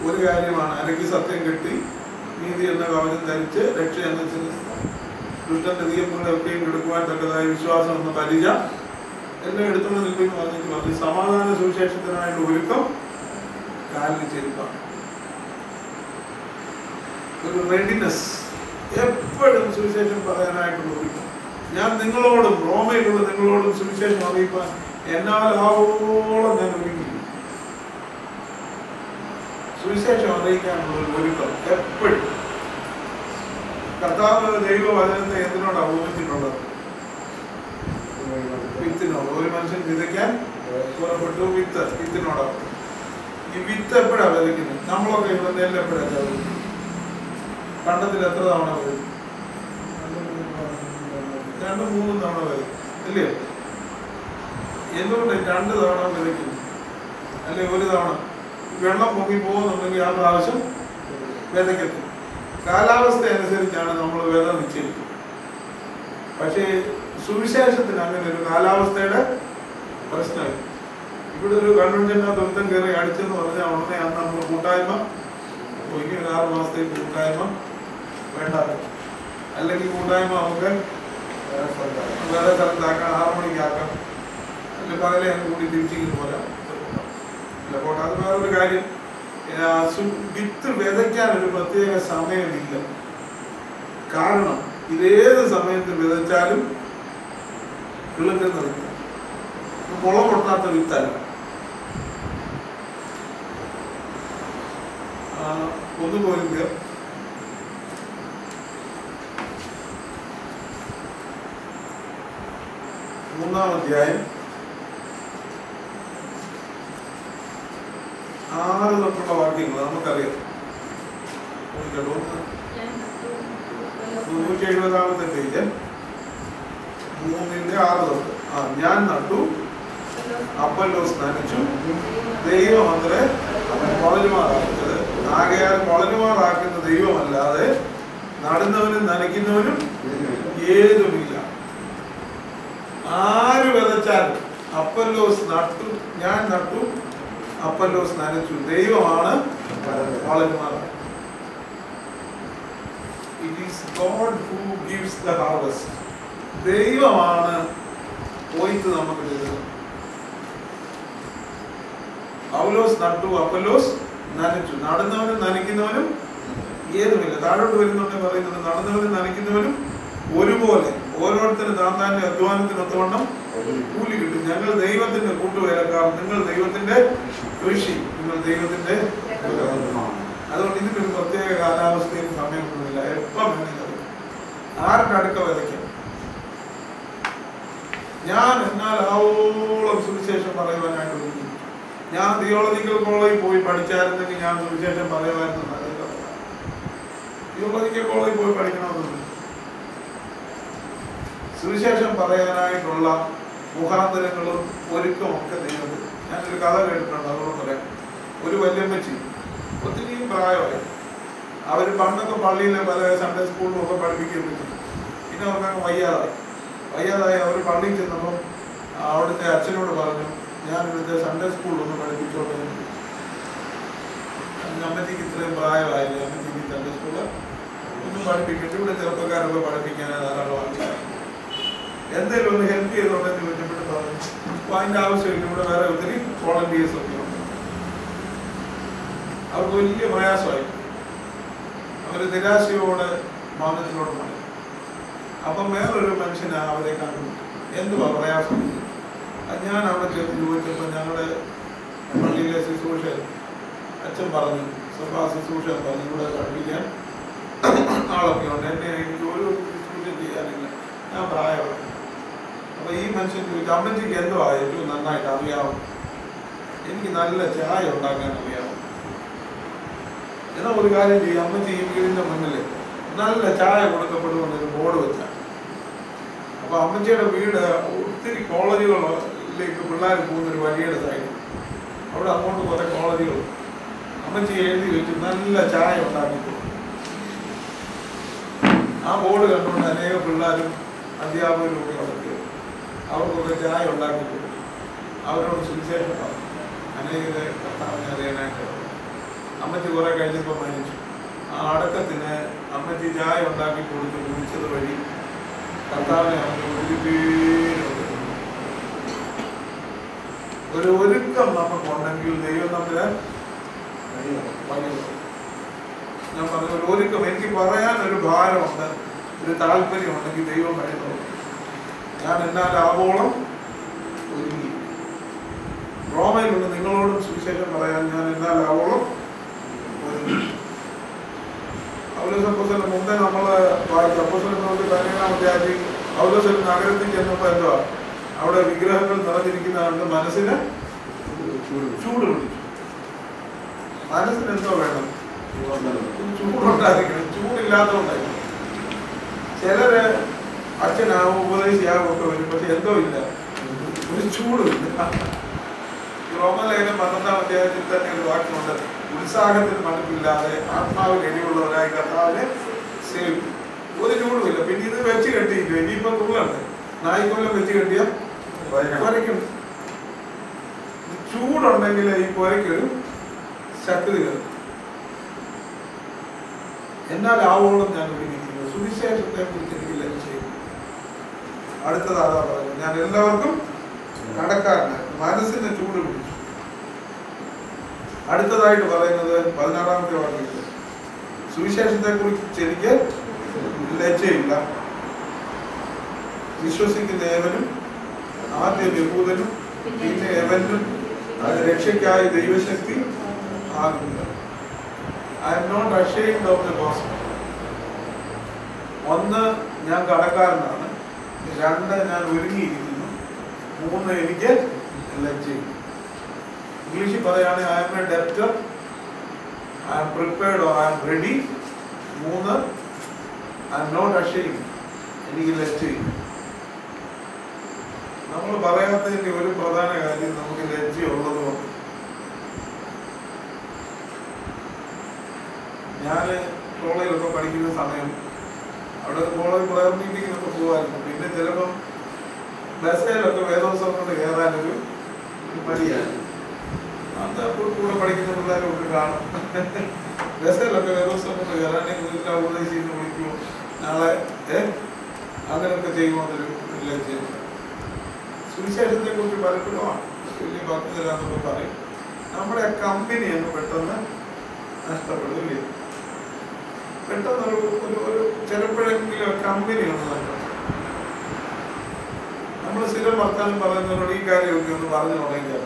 ഒരു കാര്യമാണ് അല്ലെങ്കിൽ സത്യം കെട്ടി നീതി എന്ന കവചം ധരിച്ച് രക്ഷ എന്ന ദുഷ്ടന്റെ തീയപ്പുകളെ ഒക്കെയും എടുക്കുവാൻ തക്കതായ വിശ്വാസം എന്ന പരിച എല്ലാം എടുത്തുകൊണ്ട് നിൽക്കുന്നു പറഞ്ഞിട്ട് സമാധാന സുവിശേഷത്തിനായിട്ടുള്ള ഒരുക്കം കാലിന് ചെരുപ്പാണ്. ഒരു റെഡിനെസ്, എപ്പോഴും സുവിശേഷം പറയാനായിട്ടുള്ള ഒരുക്കം. ഞാൻ നിങ്ങളോടും റോമയിലുള്ള നിങ്ങളോടും സുവിശേഷം അറിയിക്കാൻ എന്നാലാവോളം ഞാൻ ഒരുങ്ങി. സുവിശേഷം അറിയിക്കാനുള്ള ഒരു ഒരുക്കം എപ്പോഴും. കർത്താവ് ദൈവവചനത്തെ എന്തിനോടാണ് ഉപയോഗിച്ചിട്ടുള്ളത്? വിത്തിനോട്. ഒരു മനുഷ്യൻ വിതയ്ക്കാൻ പുറപ്പെട്ടു, വിത്തിനോടാണ്. ഈ വിത്ത് എപ്പോഴാണ് വിതയ്ക്കുന്നത്? നമ്മളൊക്കെ ഇവിടെ നെല്ല് എപ്പോഴാണ് വിതയ്ക്കുന്നത്? കണ്ടത്തിൽ എത്ര തവണ വരും? 2-3 തവണ വരും, ഇല്ലേ? എന്തുകൊണ്ട് 2 തവണ വിതയ്ക്കുന്നു? അല്ലെ 1 തവണ? വെള്ളം പൊങ്ങി പോകുന്നുണ്ടെങ്കിൽ ആ പ്രാവശ്യം വിതയ്ക്കത്തില്ല. കാലാവസ്ഥ അനുസരിച്ചാണ് നമ്മൾ വിത നിശ്ചയിക്കുന്നത്. പക്ഷേ സുവിശേഷത്തിന് അങ്ങനെ ഒരു കാലാവസ്ഥയുടെ പ്രശ്നമില്ല. ഇവിടെ ഒരു കൺവെൻഷനാ ദുരിതം കയറി അടിച്ചെന്ന് പറഞ്ഞാൽ ഉടനെ അന്ന് നമ്മൾ കൂട്ടായ്മ ഇനി 6 മാസത്തേക്ക് കൂട്ടായ്മ വേണ്ട, അല്ലെങ്കിൽ കൂട്ടായ്മ നമുക്ക് വേറെ സ്ഥലത്താക്കാം, 6 മണിക്കാക്കാം, അല്ലെങ്കിൽ പകലെ അങ്ങ് കൂടി തിരിച്ചിങ്ങനെ പോരാ. അല്ല പോട്ടെ, അത് വേറൊരു കാര്യം. വിത്ത് വിതയ്ക്കാൻ ഒരു പ്രത്യേക സമയമില്ല. കാരണം ഇതേത് സമയത്ത് വിതച്ചാലും കിളുക്കുന്ന വിത്ത്, മുള പൊട്ടാത്ത വിത്തല്ല. 1 കൊരിന്ത്യർ 3-ാം അധ്യായം 6 തൊട്ടുള്ള വാക്യങ്ങൾ നമുക്കറിയാം. 370-ാമത്തെ പേജ് 3-6 തൊട്ട്. ഞാൻ നട്ടു, അപ്പൊല്ലോസ് നനച്ചു, ദൈവം അത്രേ വളരുമാറാക്കുന്നത്. ആകയാൽ വളരുമാറാക്കുന്ന ദൈവമല്ലാതെ നടുന്നവനും നനയ്ക്കുന്നവനും ഏതുമില്ല. ആര് വിതച്ചാലും, അപ്പൊല്ലോസ് നട്ടു, ഞാൻ നട്ടു, അപ്പൊല്ലോസ് നനച്ചു, ദൈവമാണ് വളരുമാറാക്കുന്നത്. It is God who gives the harvest. ദൈവമാണ് കൊയ്ത്ത് നമുക്ക് തരുന്നത്. പൗലോസ് നട്ടു, അപ്പൊല്ലോസ് നനച്ചു, നടുന്നവനും നനയ്ക്കുന്നവനും ഏതുമില്ല. താഴോട്ട് വരുന്നുണ്ട് പറയുന്നത്, നടുന്നവനും നനയ്ക്കുന്നവനും ഒരുപോലെ ഓരോരുത്തരും താന്താന്റെ അധ്വാനത്തിനൊത്തവണ്ണം കൂലി കിട്ടും. ഞങ്ങൾ ദൈവത്തിന്റെ കൂട്ടുവേലക്കാർ, നിങ്ങൾ ദൈവത്തിന്റെ കൃഷി, നിങ്ങൾ ദൈവത്തിന്റെ. അതുകൊണ്ട് ഇതിനൊരു പ്രത്യേക കാലാവസ്ഥയും സമയമൊന്നുമില്ല. എപ്പം വേണമെങ്കിലും ആരുടെ അടുക്ക വിതയ്ക്കാം? ഞാൻ എന്നാൽ ആവോളം സുവിശേഷം പറയുവാനായിട്ട് ഒരുങ്ങി. ഞാൻ തിയോളജിക്കൽ കോളേജിൽ പോയി പഠിച്ചായിരുന്നെങ്കിൽ ഞാൻ സുവിശേഷം പറയുമായിരുന്നു. തിയോളജിക്കൽ കോളേജിൽ പോയി പഠിക്കണമെന്നുണ്ട്. സുവിശേഷം പറയാനായിട്ടുള്ള മുഖാന്തരങ്ങളും ഒരുക്കമൊക്കെ ദൈവത്തിൽ. ഞാനൊരു കഥ കേട്ടിട്ടുണ്ട്, അതുകൊണ്ട് പറയാം. ഒരു വല്യമ്മച്ചി ഒത്തിരി പ്രായമായി. അവർ പണ്ടൊക്കെ പള്ളിയിലെ പല സൺഡേ സ്കൂളിലും ഒക്കെ പഠിപ്പിക്കുകയും പറ്റും. പിന്നെ അവർക്ക് വയ്യാതായി അവർ പള്ളിയിൽ ചെന്നപ്പം അവിടുത്തെ അച്ഛനോട് പറഞ്ഞു, ഞാൻ ഇവിടുത്തെ സൺഡേ സ്കൂളിലൊന്ന് പഠിപ്പിച്ചോട്ടെ. അമ്മച്ചിക്ക് ഇത്രയും പ്രായമായില്ലേ, അമ്മച്ചിക്ക് സൺഡേ സ്കൂള് ഒന്നും പഠിപ്പിക്കട്ടെ, ഇവിടെ ചെറുപ്പക്കാരൊക്കെ പഠിപ്പിക്കാൻ ധാരാളം ആൾക്കാർ, എന്തെങ്കിലും ഒന്ന് ഹെൽപ്പ് ചെയ്തോട്ടെന്ന് ചോദിച്ചപ്പോഴും പറഞ്ഞു അപ്പോൾ അതിൻ്റെ ആവശ്യമില്ല, ഇവിടെ വേറെ ഒത്തിരി വോളണ്ടിയേഴ്സ് ഒക്കെ ഉണ്ട്. അവർക്ക് വലിയ പ്രയാസമായി. അവർ നിരാശയോടെ മൗനത്തിലോട്ട് മാറി. അപ്പം വേറൊരു മനുഷ്യനാണ് അവരെ കണ്ടു. എന്തുവാ പ്രയാസം? ഞാൻ അവിടെ ചെന്ന് ചോദിച്ചപ്പോൾ ഞങ്ങളുടെ പള്ളിയിലെ ശുശ്രൂഷ അച്ഛൻ പറഞ്ഞു, സഭാ ശുശ്രൂഷ പറഞ്ഞു, ഇവിടെ പഠിപ്പിക്കാൻ ആളൊക്കെ ഉണ്ട്, എന്നെ എനിക്ക് ഒരു ശുശ്രൂഷ ചെയ്യാനില്ല, ഞാൻ പ്രായമാണ്. അപ്പോൾ ഈ മനുഷ്യൻ ചോദിച്ചു, അമ്മച്ചിക്ക് എന്തുവാ ഏറ്റവും നന്നായിട്ട് അറിയാവും? എനിക്ക് നല്ല ചായ ഉണ്ടാക്കാൻ അറിയാവും. എന്നാൽ ഒരു കാര്യം ചെയ്യും, അമ്മച്ചി ഈ വീടിൻ്റെ മുന്നിൽ നല്ല ചായ കൊടുക്കപ്പെടുമെന്നൊരു ബോർഡ് വെച്ചാൽ. അപ്പോൾ അമ്മച്ചിയുടെ വീട് ഒത്തിരി കോളേജുകളിലേക്ക് പിള്ളേർ പോകുന്നൊരു വഴിയുടെ സൈഡ്, അവിടെ അങ്ങോട്ട് കുറേ കോളേജുകൾ. അമ്മച്ചി എഴുതി വെച്ചു, നല്ല ചായ ഉണ്ടാക്കി കൊടുക്കും. ആ ബോർഡ് കണ്ടുകൊണ്ട് അനേക പിള്ളേരും അധ്യാപകരും ഒക്കെ അവിടെ അവർക്കൊക്കെ ചായ ഉണ്ടാക്കി കൊടുക്കും. അവരോട് സുവിശേഷം പറഞ്ഞു, അനേകരെ കർത്താവിനെ അറിയാനായിട്ട്. അമ്മച്ചി കുറെ കഴിഞ്ഞപ്പോൾ മരിച്ചു. ആ അടക്കത്തിന് അമ്മച്ചി ചായ ഉണ്ടാക്കി കൊടുത്ത് കുടിച്ചത് വഴി കർത്താവിനെ അവർക്ക് ഒരു ഒരുക്കം നമുക്കുണ്ടെങ്കിൽ ദൈവം നമ്മളെ ഞാൻ പറഞ്ഞ ഒരു ഒരുക്കം. എനിക്ക് പറയാൻ ഒരു ഭാരമുണ്ട്, ഒരു താല്പര്യം ഉണ്ടെങ്കിൽ ദൈവം വഴി നോക്കും. ഞാൻ എന്നാൽ ആവോളം ഒരുങ്ങി. റോമയിലുള്ള നിങ്ങളോടും സുവിശേഷം പറയാൻ ഞാൻ എന്നാൽ ആവോളം ഒരുങ്ങി. പൗലോസ് മുമ്പേ നമ്മൾ വായിച്ചു. അപ്പോസ്തലപ്രവൃത്തി 17-ാം അധ്യായത്തിൽ പൗലോസ് ഒരു നഗരത്തിൽ ചെന്നപ്പോൾ എന്തുവാ, അവിടെ വിഗ്രഹങ്ങൾ നിറഞ്ഞിരിക്കുന്ന കണ്ട് മനസ്സിന് ചൂട് പിടിച്ചു. മനസ്സിന് എന്തോ വേണം, ചൂടുണ്ടായിരിക്കണം. ചൂടില്ലാത്തതുകൊണ്ടായിരിക്കും. ചിലര് അച്ഛനാവും ഉപദേശിയാവും ഒക്കെ വരും, പക്ഷെ എന്തോ ഇല്ല, ഒരു ചൂടുമില്ല. റോമലേഖനം 12-ാം അധ്യായത്തിൽ തന്നെ ഒരു വാക്യമുണ്ട്, ഉത്സാഹത്തിന് മടുപ്പില്ലാതെ ആത്മാവിൽ എരിവുള്ളവരായി കർത്താവിനെ സേവിക്കും. ഒരു ചൂടുമില്ല. പിന്നെ ഇത് വെച്ച് കെട്ടിയിരിക്കും. ഇനിയിപ്പം തുള്ളുണ്ട്, നായ്ക്കൊല്ലം വെച്ച് കെട്ടിയ കുരയ്ക്കും. ചൂടുണ്ടെങ്കിൽ ഈ കുരയ്ക്കൊരു ശക്തി വരും. എന്നാൽ ആവോളം ഞാൻ ഒരുങ്ങിയിരിക്കുന്നു. സുവിശേഷത്തെ കുറിച്ച് എനിക്ക് ലക്ഷ്യം. അടുത്തത് അതാ പറയുന്നത്, ഞാൻ എല്ലാവർക്കും കടക്കാരനാണ്, മനസ്സിന് ചൂട് പിടിച്ചു. അടുത്തതായിട്ട് പറയുന്നത് 16-ാമത്തെ വാക്യത്തിൽ, സുവിശേഷത്തെ കുറിച്ച് എനിക്ക് ലജ്ജയില്ല. വിശ്വസിക്കുന്ന ഏവനും ആദ്യം യഹൂദനും പിന്നെ ഏവനും അത് രക്ഷയ്ക്കായി ദൈവശക്തി ആകുന്നു. I am not ashamed of the gospel. ഒന്ന്, ഞാൻ കടക്കാരനാണ്. രണ്ട്, ഞാൻ ഒരുങ്ങിയിരിക്കുന്നു. മൂന്ന്, എനിക്ക് ലജ്ജയില്ല. ഇംഗ്ലീഷിൽ പറയുകയാണെങ്കിൽ I am a debtor, I am prepared or I am ready. മൂന്ന്, I am not ashamed, എനിക്ക് ലജ്ജയില്ല. നമ്മൾ പറയാത്തതിൻ്റെ ഒരു പ്രധാന കാര്യം നമുക്ക് ലജ്ജയുള്ളതുകൊണ്ട്. ഞാൻ കോളേജിലൊക്കെ പഠിക്കുന്ന സമയം അവിടെ കോളേജ് പ്രയർ മീറ്റിങ്ങിനൊക്കെ പോകുമായിരുന്നു. പിന്നെ ചിലപ്പം ബസ്സിലൊക്കെ വേദോത്സവം കൊണ്ട് കയറാനൊരു മടിയാണ്. അത് കൂടെ പഠിക്കുന്ന പിള്ളേരൊക്കെ കാണും. ബസ്സിലൊക്കെ വേദോത്സവം കൊണ്ട് കയറാനെങ്കിൽ ഉപദേശിന്ന് വിളിക്കുമോ, നാളെ അങ്ങനെയൊക്കെ ചെയ്യുമെന്നൊരു ലജ്ജയുണ്ട്. സുവിശേഷത്തെ കുറിച്ച് പലപ്പോഴും വലിയ ഭക്തരാന്നൊക്കെ പറയും. നമ്മുടെ ആ കമ്പനി അങ്ങ് പെട്ടെന്ന് നഷ്ടപ്പെടുകയില്ല. പെട്ടെന്ന് ഒരു ചിലപ്പോഴെങ്കിലും കമ്പനി ഒന്ന് നഷ്ടപ്പെടും. നമ്മൾ സ്ഥിരം വർത്താനം പറയുന്നവരോട് ഈ കാര്യമൊക്കെ ഒന്ന് പറഞ്ഞു തുടങ്ങിയാൽ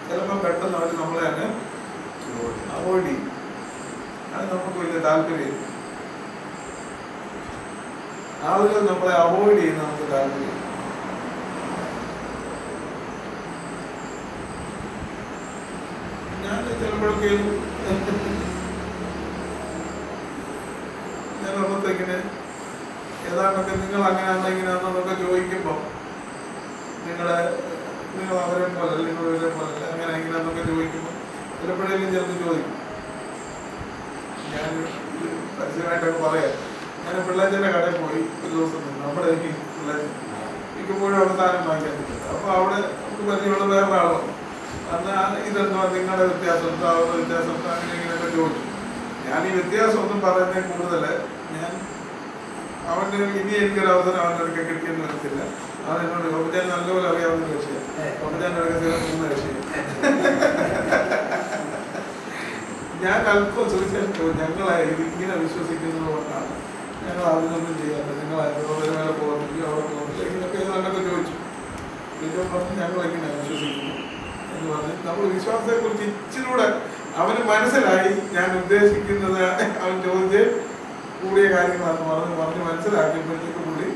ചിലപ്പോൾ പെട്ടെന്ന് അവർ നമ്മളെ തന്നെ അവോയ്ഡ് ചെയ്യും. അത് നമുക്ക് വലിയ താല്പര്യമില്ല. ആളുകൾ നമ്മളെ അവോയ്ഡ് ചെയ്യുന്ന നമുക്ക് താല്പര്യം. ഞാൻ ചിലപ്പോഴൊക്കെ ഞാൻ ഒന്നത്തേക്കിന് ഏതാണ്ടൊക്കെ നിങ്ങൾ അങ്ങനെയാണോ ഇങ്ങനെയാണെന്നൊക്കെ ചോദിക്കുമ്പോൾ നിങ്ങൾ അവരെ പോലെ നിങ്ങൾ ഇവരെ പോലെ അങ്ങനെ എങ്ങനെയാണെന്നൊക്കെ ചോദിക്കുമ്പോൾ ചിലപ്പോഴേലും ചേർന്ന് ചോദിക്കും. ഞാൻ പരസ്യമായിട്ടൊക്കെ പറയാം. ഞാൻ പിള്ളേച്ചൻ്റെ കടയിൽ പോയി ഒരു ദിവസം നമ്മുടെ പിള്ളേർ മിക്കപ്പോഴും അവിടെ സാധനം വാങ്ങിക്കാൻ പറ്റില്ല. അപ്പോൾ അവിടെ നമുക്ക് പരിചയമുള്ള വേറെ ആളോ അന്ന് ഇതെന്താ നിങ്ങളുടെ വ്യത്യാസം എന്താ അവരുടെ വ്യത്യാസം എന്താ അങ്ങനെ ഇങ്ങനെയൊക്കെ ചോദിച്ചു. ഞാൻ ഈ വ്യത്യാസം ഒന്നും പറയുന്നതിൽ കൂടുതൽ ഞാൻ അവൻ്റെ ഇനി എനിക്കൊരു അവസരം അവൻ്റെ അടുക്കെ കിട്ടിയെന്ന് വരത്തില്ല. അത് എന്നോട് ഒപ്പച്ചാൻ നല്ലപോലെ അറിയാവുന്ന വിഷയം. ഒപ്പച്ചാൻ്റെ അടുക്ക മൂന്ന് വിഷയം ഞാൻ അല്പം സുവിശേഷം ഞങ്ങളെ ഇങ്ങനെ വിശ്വസിക്കുന്നത് കൊണ്ടാണ് ഞങ്ങൾ അതിനൊന്നും ചെയ്യാറ്. നിങ്ങൾ അതിന് മേലെ പോകുന്നില്ല അവിടെ പോകുന്നില്ല ഇങ്ങനെയൊക്കെ ഏതാണ്ടൊക്കെ ചോദിച്ചു. ചോദിച്ചപ്പോൾ പറഞ്ഞ് ഞങ്ങളെങ്ങനെയാണ് വിശ്വസിക്കുന്നു എന്ന് പറഞ്ഞ് നമ്മൾ വിശ്വാസത്തെക്കുറിച്ച് ഇച്ചിരൂടെ അവന് മനസ്സിലായി. ഞാൻ ഉദ്ദേശിക്കുന്നത് അവൻ ചോദിച്ച് കൂടിയ കാര്യങ്ങളാണ് പറഞ്ഞ് മനസ്സിലാക്കിയപ്പോഴത്തേക്ക് പുള്ളി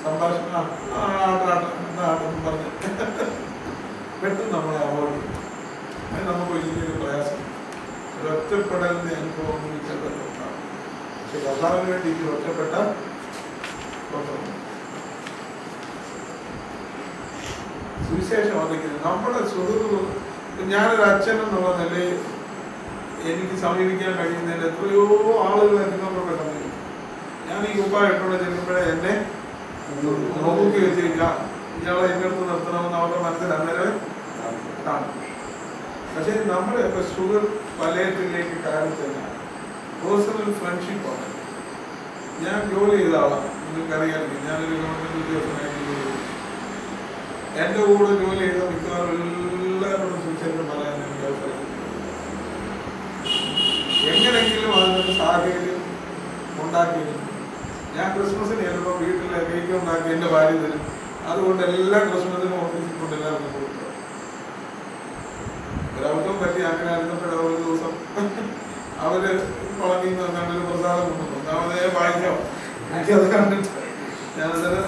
സംഭാഷണം ആട്ടെന്ന് പറഞ്ഞ് പെട്ടെന്ന് നമ്മളെ അവോയ്ഡ് ചെയ്യും. അത് നമുക്ക് വലിയൊരു പ്രയാസം, ഒരു ഒറ്റപ്പെടലിന്റെ അനുഭവം ഉണ്ടാകും. പക്ഷെ കർത്താവിന് വേണ്ടി ഇത് ഒറ്റപ്പെട്ട സുവിശേഷം അറിയിക്കുന്നത് നമ്മുടെ സുഹൃത്തുക്കൾ. ഞാനൊരു അച്ഛൻ എന്നുള്ള നിലയിൽ എനിക്ക് സമീപിക്കാൻ കഴിയുന്നതിൽ എത്രയോ ആളുകളെ നിങ്ങളൊക്കെ സമീപിക്കും. ഞാൻ ഈ കുപ്പായിട്ടോടെ ചെല്ലുമ്പോഴേ എന്നെ നോക്കി വെച്ചിരിക്കാം, ഇയാളെ എൻ്റെ അടുത്ത് നിർത്തണമെന്ന് അവരുടെ മനസ്സിൽ അന്നേരം കാണും. പക്ഷേ നമ്മുടെ ഇപ്പൊ ഷുഗർ വലയത്തിലേക്ക് കയറി തന്നെ പേഴ്സണൽ ഫ്രണ്ട്ഷിപ്പാണ്. ഞാൻ ജോലി ചെയ്ത ആളാണ്, നിങ്ങൾക്കറിയാമെങ്കിൽ ഞാനൊരു ഗവൺമെന്റ് ഉദ്യോഗസ്ഥനായിട്ട് ജോലി ചെയ്തു. എൻ്റെ കൂടെ ജോലി ചെയ്ത മിക്കവാറും എല്ലാവരോടും സുവിശേഷം പറയാൻ എനിക്ക് അവസരം. എങ്ങനെങ്കിലും അതിനൊരു സാഹചര്യം ഉണ്ടാക്കിയിരുന്നു. ഞാൻ ക്രിസ്മസിന് ചിലപ്പോൾ വീട്ടിലെ കേക്ക് ഉണ്ടാക്കി എൻ്റെ ഭാര്യ തരും. അതുകൊണ്ട് എല്ലാ ക്രിസ്മസിനും ഓഫീസിൽ കൊണ്ട് എല്ലാവർക്കും കൊടുക്കുക. ഒരവധം പറ്റി അങ്ങനെ അറിഞ്ഞപ്പോഴോ ഒരു ദിവസം അവര് വളർന്നു കണ്ടൊരു പ്രസാദം കൊണ്ടുവന്നു. അവരെ വായിച്ചോ എനിക്കത് കണ്ടിട്ട് ഞാനത്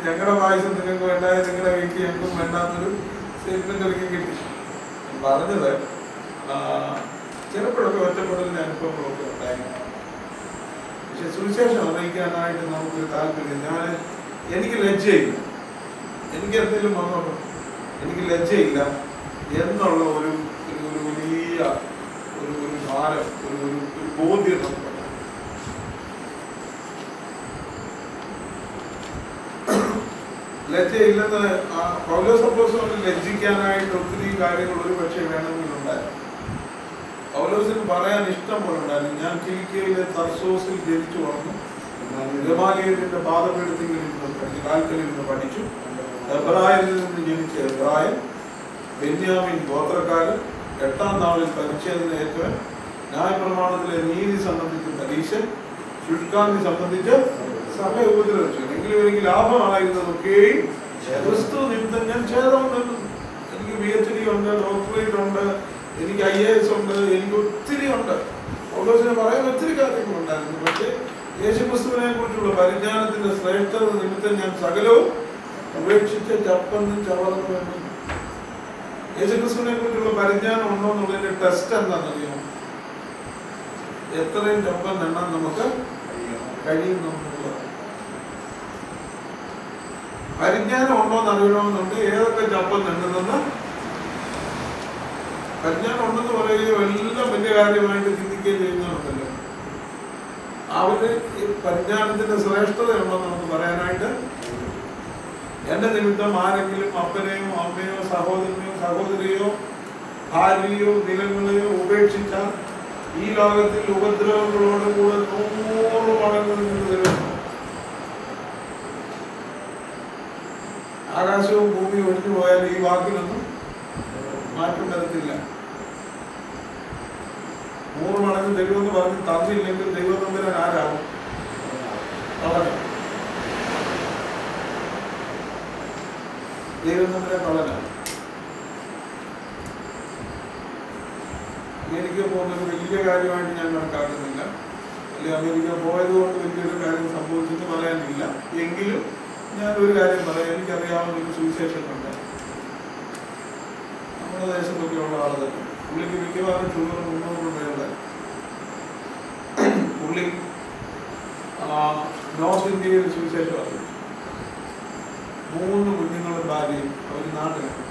ഞങ്ങളുടെ പായസം നിങ്ങൾക്ക് വേണ്ടായ നിങ്ങളുടെ വീട്ടിൽ ഞങ്ങൾക്കും വേണ്ടാത്തൊരു സ്റ്റേറ്റ്മെന്റ് ഒരിക്കൽ കിട്ടി. പറഞ്ഞത് ചിലപ്പോഴൊക്കെ ഒറ്റപ്പെടലിന്റെ അനുഭവങ്ങളൊക്കെ ഉണ്ടായിരുന്നു. പക്ഷെ സുവിശേഷം അറിയിക്കാനായിട്ട് നമുക്കൊരു താല്പര്യം. എനിക്ക് ലജ്ജയില്ല, എനിക്ക് എന്തെങ്കിലും വന്നോട്ടോ എനിക്ക് ലജ്ജയില്ല എന്നുള്ള ഒരു വലിയ ഒരു ഭാരം, ഒരു ബോധ്യം നമുക്ക്. ലജ്ജയില്ലെന്ന് പൗലോസ് അപ്പോസ്തലൻ ലജ്ജിക്കാനായിട്ട് ഒത്തിരി കാര്യങ്ങൾ ഒരു പക്ഷേ വേണമെങ്കിലുണ്ടായിരുന്നു. പൗലോസിന് പറയാൻ ഇഷ്ടം പോലെ ഉണ്ടായിരുന്നു. ഞാൻ കിലിക്കിയയിലെ തർസോസിൽ ജനിച്ചു വളർന്നു, ഗമാലിയലിന്റെ പാദപീഠത്തിൽ പഠിച്ചു, കാൽക്കലിൽ നിന്ന് പഠിച്ചു, എബ്രായരിൽ നിന്ന് ജനിച്ച എബ്രായൻ, ബെന്യാമിൻ ഗോത്രക്കാരൻ, 8-ാം നാളിൽ പരിച്ഛേദനയേറ്റവൻ, ന്യായപ്രമാണത്തിലെ നീതി സംബന്ധിച്ച് പരീക്ഷൻ, ശുഷ്കാന്തി സംബന്ധിച്ച് സഭയെ ഉപദ്രവിച്ചു. എങ്കിലും എനിക്ക് ലാഭമായിരുന്നതൊക്കെയും ക്രിസ്തു നിമിത്തം ഞാൻ ഛേദം നിന്നു. എനിക്ക് PhD ഉണ്ട്, ഡോക്ടറേറ്റ് ഉണ്ട്, എനിക്ക് IAS ഉണ്ട്, എനിക്ക് ഒത്തിരി ഉണ്ട്. പൗലോസിനെ പറയാൻ ഒത്തിരി കാര്യങ്ങളുണ്ടായിരുന്നു. പക്ഷേ യേശുക്രിസ്തുവിനെ കുറിച്ചുള്ള പരിജ്ഞാനത്തിന്റെ ശ്രേഷ്ഠത നിമിത്തം ഞാൻ സകലവും ഉപേക്ഷിച്ച് ചപ്പന്നും ചവറന്നും വേണം. യേശുക്രിസ്തുവിനെ കുറിച്ചുള്ള പരിജ്ഞാനം ഉണ്ടോ എന്നുള്ളതിന്റെ ടെസ്റ്റ് എന്താണെന്നറിയാമോ? എത്രയും ചപ്പം എണ്ണാൻ നമുക്ക് കഴിയുന്നു. പരിജ്ഞാനം ഉണ്ടോന്ന് അറിയണമെന്നുണ്ട്. ഏതൊക്കെ ചപ്പം എണ്ണുന്നെന്ന് പരിജ്ഞാനം ഉണ്ടെന്ന് പറയുകയോ എല്ലാം വലിയ കാര്യമായിട്ട് ചിന്തിക്കുകയും ചെയ്യുന്നുണ്ടല്ലോ. അവര് പരിജ്ഞാനത്തിന്റെ ശ്രേഷ്ഠത ഉണ്ടെന്ന് നമുക്ക് പറയാനായിട്ട് എന്റെ നിമിത്തം ആരെങ്കിലും അപ്പനെയോ അമ്മയോ സഹോദരനെയോ സഹോദരിയോ ഭാര്യയോ നിലങ്ങളെയോ ഉപേക്ഷിച്ചാൽ ഈ ലോകത്തിൽ ഉപദ്രവങ്ങളോട് കൂടെ 100 മടങ്ങ് നിന്ന് തരും. ആകാശവും ഭൂമിയും ഒഴിഞ്ഞു പോയാൽ ഈ വാക്കിനൊന്നും മാറ്റം വരത്തില്ല. 100 മടങ്ങ് ദൈവമെന്ന് പറഞ്ഞ് തന്നില്ലെങ്കിൽ ദൈവം തമ്പുരാൻ ആരാകും? കള്ളനാണ്. ദൈവം തമ്പുരാൻ കള്ളനാണ്. എനിക്ക് പോകുന്നൊരു വലിയ കാര്യമായിട്ട് ഞാൻ കണക്കാക്കുന്നില്ല. അല്ലെങ്കിൽ അമേരിക്ക പോയത് കൊണ്ട് വലിയൊരു കാര്യം സംഭവിച്ചെന്ന് പറയാനില്ല. എങ്കിലും ഞാനൊരു കാര്യം പറയാം. എനിക്കറിയാവുന്ന ഒരു സുവിശേഷനുണ്ട്. നമ്മുടെ ദേശത്തൊക്കെ ഉള്ള ആൾ തന്നെ. പുള്ളിക്ക് മിക്കവാറും ഷുഗർ 300 മേലെ. പുള്ളി നോർത്ത് ഇന്ത്യയിൽ സുവിശേഷമാണ്. 3 കുഞ്ഞുങ്ങളും ഭാര്യയും അവർ നാട്ടിലാണ്.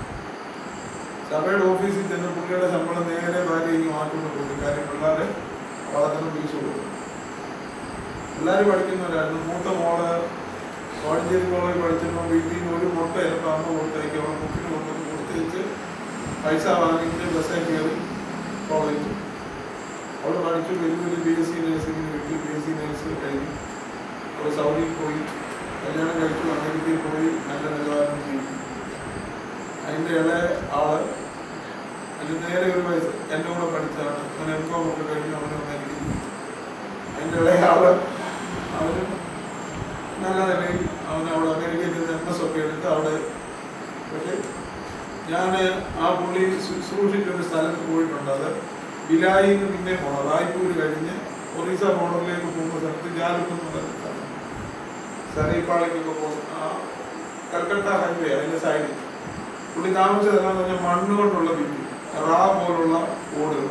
സഭയുടെ ഓഫീസിൽ ചെന്ന് പുള്ളിയുടെ ശമ്പളം നേരെ ഭാര്യയ്ക്ക് മാറ്റുന്ന കൂടി. കാര്യം പിള്ളേരെ വളർത്തുന്ന ഫീസ് കൊടുക്കും. എല്ലാവരും പഠിക്കുന്നവരായിരുന്നു. മൂത്ത മോള് കോഴഞ്ചേരി കോളേജ് പഠിച്ചപ്പോൾ വീട്ടിൽ നിന്ന് ഒരു മുട്ട ചിലപ്പോൾ അമ്മ കൊടുത്തേക്ക് അവളെ മുക്കിന് കൊണ്ടൊന്ന് കൊടുത്തേച്ച് പൈസ വാങ്ങിച്ച് ബസ്സേ കയറി കോളേജ് അവിടെ പഠിച്ചു. വലിയ BSc നഴ്സിംഗിന് കിട്ടി. BSc നഴ്സിംഗ് കഴിഞ്ഞു. അവൾ സൗദിയിൽ പോയി കല്യാണം കഴിച്ചു. അമേരിക്കയിൽ പോയി നല്ല നിലവാരം ചെയ്തു. അതിൻ്റെ ഇളയ ആള് അതിന് നേരെ ഒരു വയസ്സ് എൻ്റെ കൂടെ പഠിച്ചതാണ്. അവൻ MCOM ഒക്കെ കഴിഞ്ഞു. അവന് അമേരിക്കയിൽ. അതിൻ്റെ ഇളയ ആള് അവന് നല്ല നിലയിൽ അവിടെ അമേരിക്കയിൽ നിന്ന് MS ഒക്കെ എടുത്ത് അവിടെ. പക്ഷെ ഞാൻ ആ പുള്ളി ശുശ്രൂഷിച്ചൊരു സ്ഥലത്ത് പോയിട്ടുണ്ട്. അത് ബിലായിൽ നിന്ന് പിന്നെ പോകണം. റായ്പൂർ കഴിഞ്ഞ് ഒറീസ ബോർഡറിലേക്ക് പോകുന്ന സ്ഥലത്ത് ജാലുക്കെന്ന് പറയുന്ന സ്ഥലം, സരൈപ്പാളയ്ക്കൊക്കെ പോകും. ആ കൽക്കട്ട ഹൈവേ അതിൻ്റെ സൈഡിൽ പുള്ളി താമസിച്ചത് എന്താണെന്ന് പറഞ്ഞാൽ മണ്ണ് കൊണ്ടുള്ള ഭിത്തി, റാ പോലുള്ള ഓടുകൾ.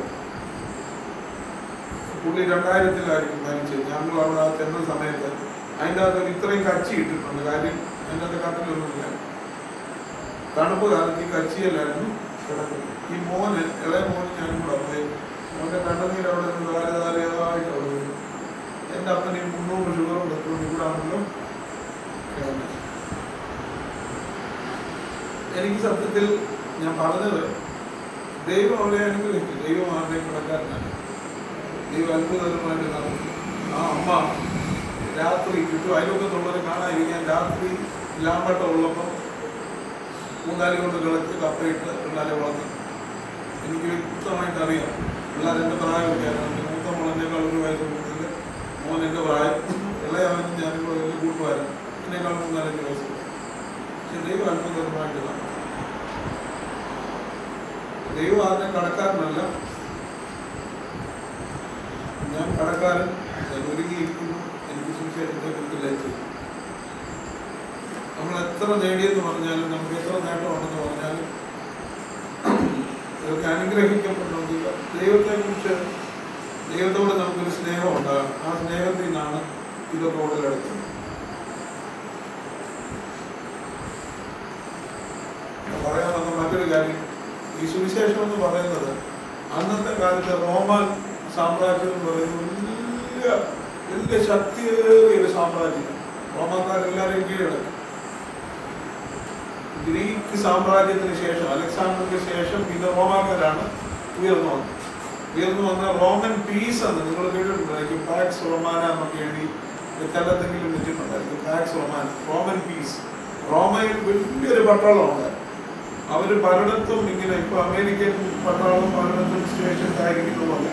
പുള്ളി 2000-ലായിരിക്കും മരിച്ചത്. ഞങ്ങൾ അവിടെ ചെന്ന സമയത്ത് അതിൻ്റെ അകത്ത് ഇത്രയും കച്ചി ഇട്ടിട്ടുണ്ട്. കാര്യം അതിൻ്റെ അകത്ത് കട്ടിലൊന്നുമില്ല. തണുപ്പ് കാലത്ത് ഈ കച്ചിയല്ലായിരുന്നു കിടക്കുന്നത്. ഈ മോന് ഇളയ മോന് ഞാനും കൂടെ പോയി. മോൻ്റെ കണ്ണുനീര് അവിടെ നിന്ന് ധാരധാരയായിട്ട് അവിടെ വരും. എൻ്റെ അപ്പന് 300 ഷുഗറും എത്തുകൊണ്ട് ഇവിടെ ആണല്ലോ. എനിക്ക് സത്യത്തിൽ ഞാൻ പറഞ്ഞത് ദൈവം അവരെ അനുഗ്രഹിച്ചു. ദൈവം ആരുടെയും കിടക്കാരനാണ്. ദൈവം അത്ഭുതകരമായിട്ട് നടന്നു. ആ അമ്മ രാത്രി കിട്ടും അയൽവക്കത്തുള്ളവരെ കാണാതിരിക്കാൻ രാത്രി ലാമ്പട്ടം ഉള്ളപ്പോൾ മൂന്നാലി കൊണ്ട് കിളച്ച് കപ്പയിട്ട് പിള്ളേരെ വളർത്തി. എനിക്ക് വ്യക്തമായിട്ട് അറിയാം. പിള്ളേർ എൻ്റെ പ്രായമൊക്കെയാണ്. മൂത്ത മോളെന്നേക്കാൾ 1 വയസ്സ് കൂടുതൽ, മോൻ എൻ്റെ പ്രായം. ഇളയവനും ഞാനും കൂട്ടുകാരൻ എന്നേക്കാൾ 3-4 വയസ്സ്. പക്ഷെ ദൈവം അത്ഭുതകരമായിട്ട് നടന്നു. ദൈവം ആരുടെ കടക്കാരനല്ല. ഞാൻ കടക്കാരൻ. ഞാൻ ഒരുങ്ങിയിരിക്കുന്നു. എനിക്ക് സുവിശേഷത്തെ കുറിച്ച് ലഭിച്ചു. നമ്മൾ എത്ര നേടിയെന്ന് പറഞ്ഞാലും നമുക്ക് എത്ര നേട്ടമുണ്ടെന്ന് പറഞ്ഞാലും ഇതൊക്കെ അനുഗ്രഹിക്കപ്പെട്ടുണ്ടെങ്കിൽ ദൈവത്തെക്കുറിച്ച് ദൈവത്തോട് നമുക്കൊരു സ്നേഹം ഉണ്ടാകും. ആ സ്നേഹത്തിൽ നിന്നാണ് ഇതൊക്കെ ഉടലെടുക്കുന്നത്. പറയാൻ വന്ന മറ്റൊരു കാര്യം, ഈ സുവിശേഷം എന്ന് പറയുന്നത് അന്നത്തെ കാലത്ത് റോമൻ സാമ്രാജ്യം എന്ന് പറയുന്നത് വലിയ ശക്തിയേറിയ ഒരു സാമ്രാജ്യം. റോമാക്കാരെല്ലാവരെയും കീഴടക്കി. ഗ്രീക്ക് സാമ്രാജ്യത്തിന് ശേഷം, അലക്സാണ്ടർക്ക് ശേഷം പിന്നെ റോമാക്കാരാണ് ഉയർന്നു വന്ന റോമൻ പീസ് എന്ന് നിങ്ങൾ കേട്ടിട്ടുണ്ടായിരിക്കും. പാക്സ് റൊമാന എന്നൊക്കെ എഴുതി ചിലത്തെങ്കിലും വെച്ചിട്ടുണ്ടായിരിക്കും. Pax Romana, Roman peace. റോമയിൽ വലിയൊരു പട്ടാളമുണ്ട്. അവർ പലയിടത്തും ഇങ്ങനെ ഇപ്പൊ അമേരിക്കൻ പട്ടാളം പലയിടത്തും സ്റ്റേഷൻ ആയിരിക്കുന്ന പോലെ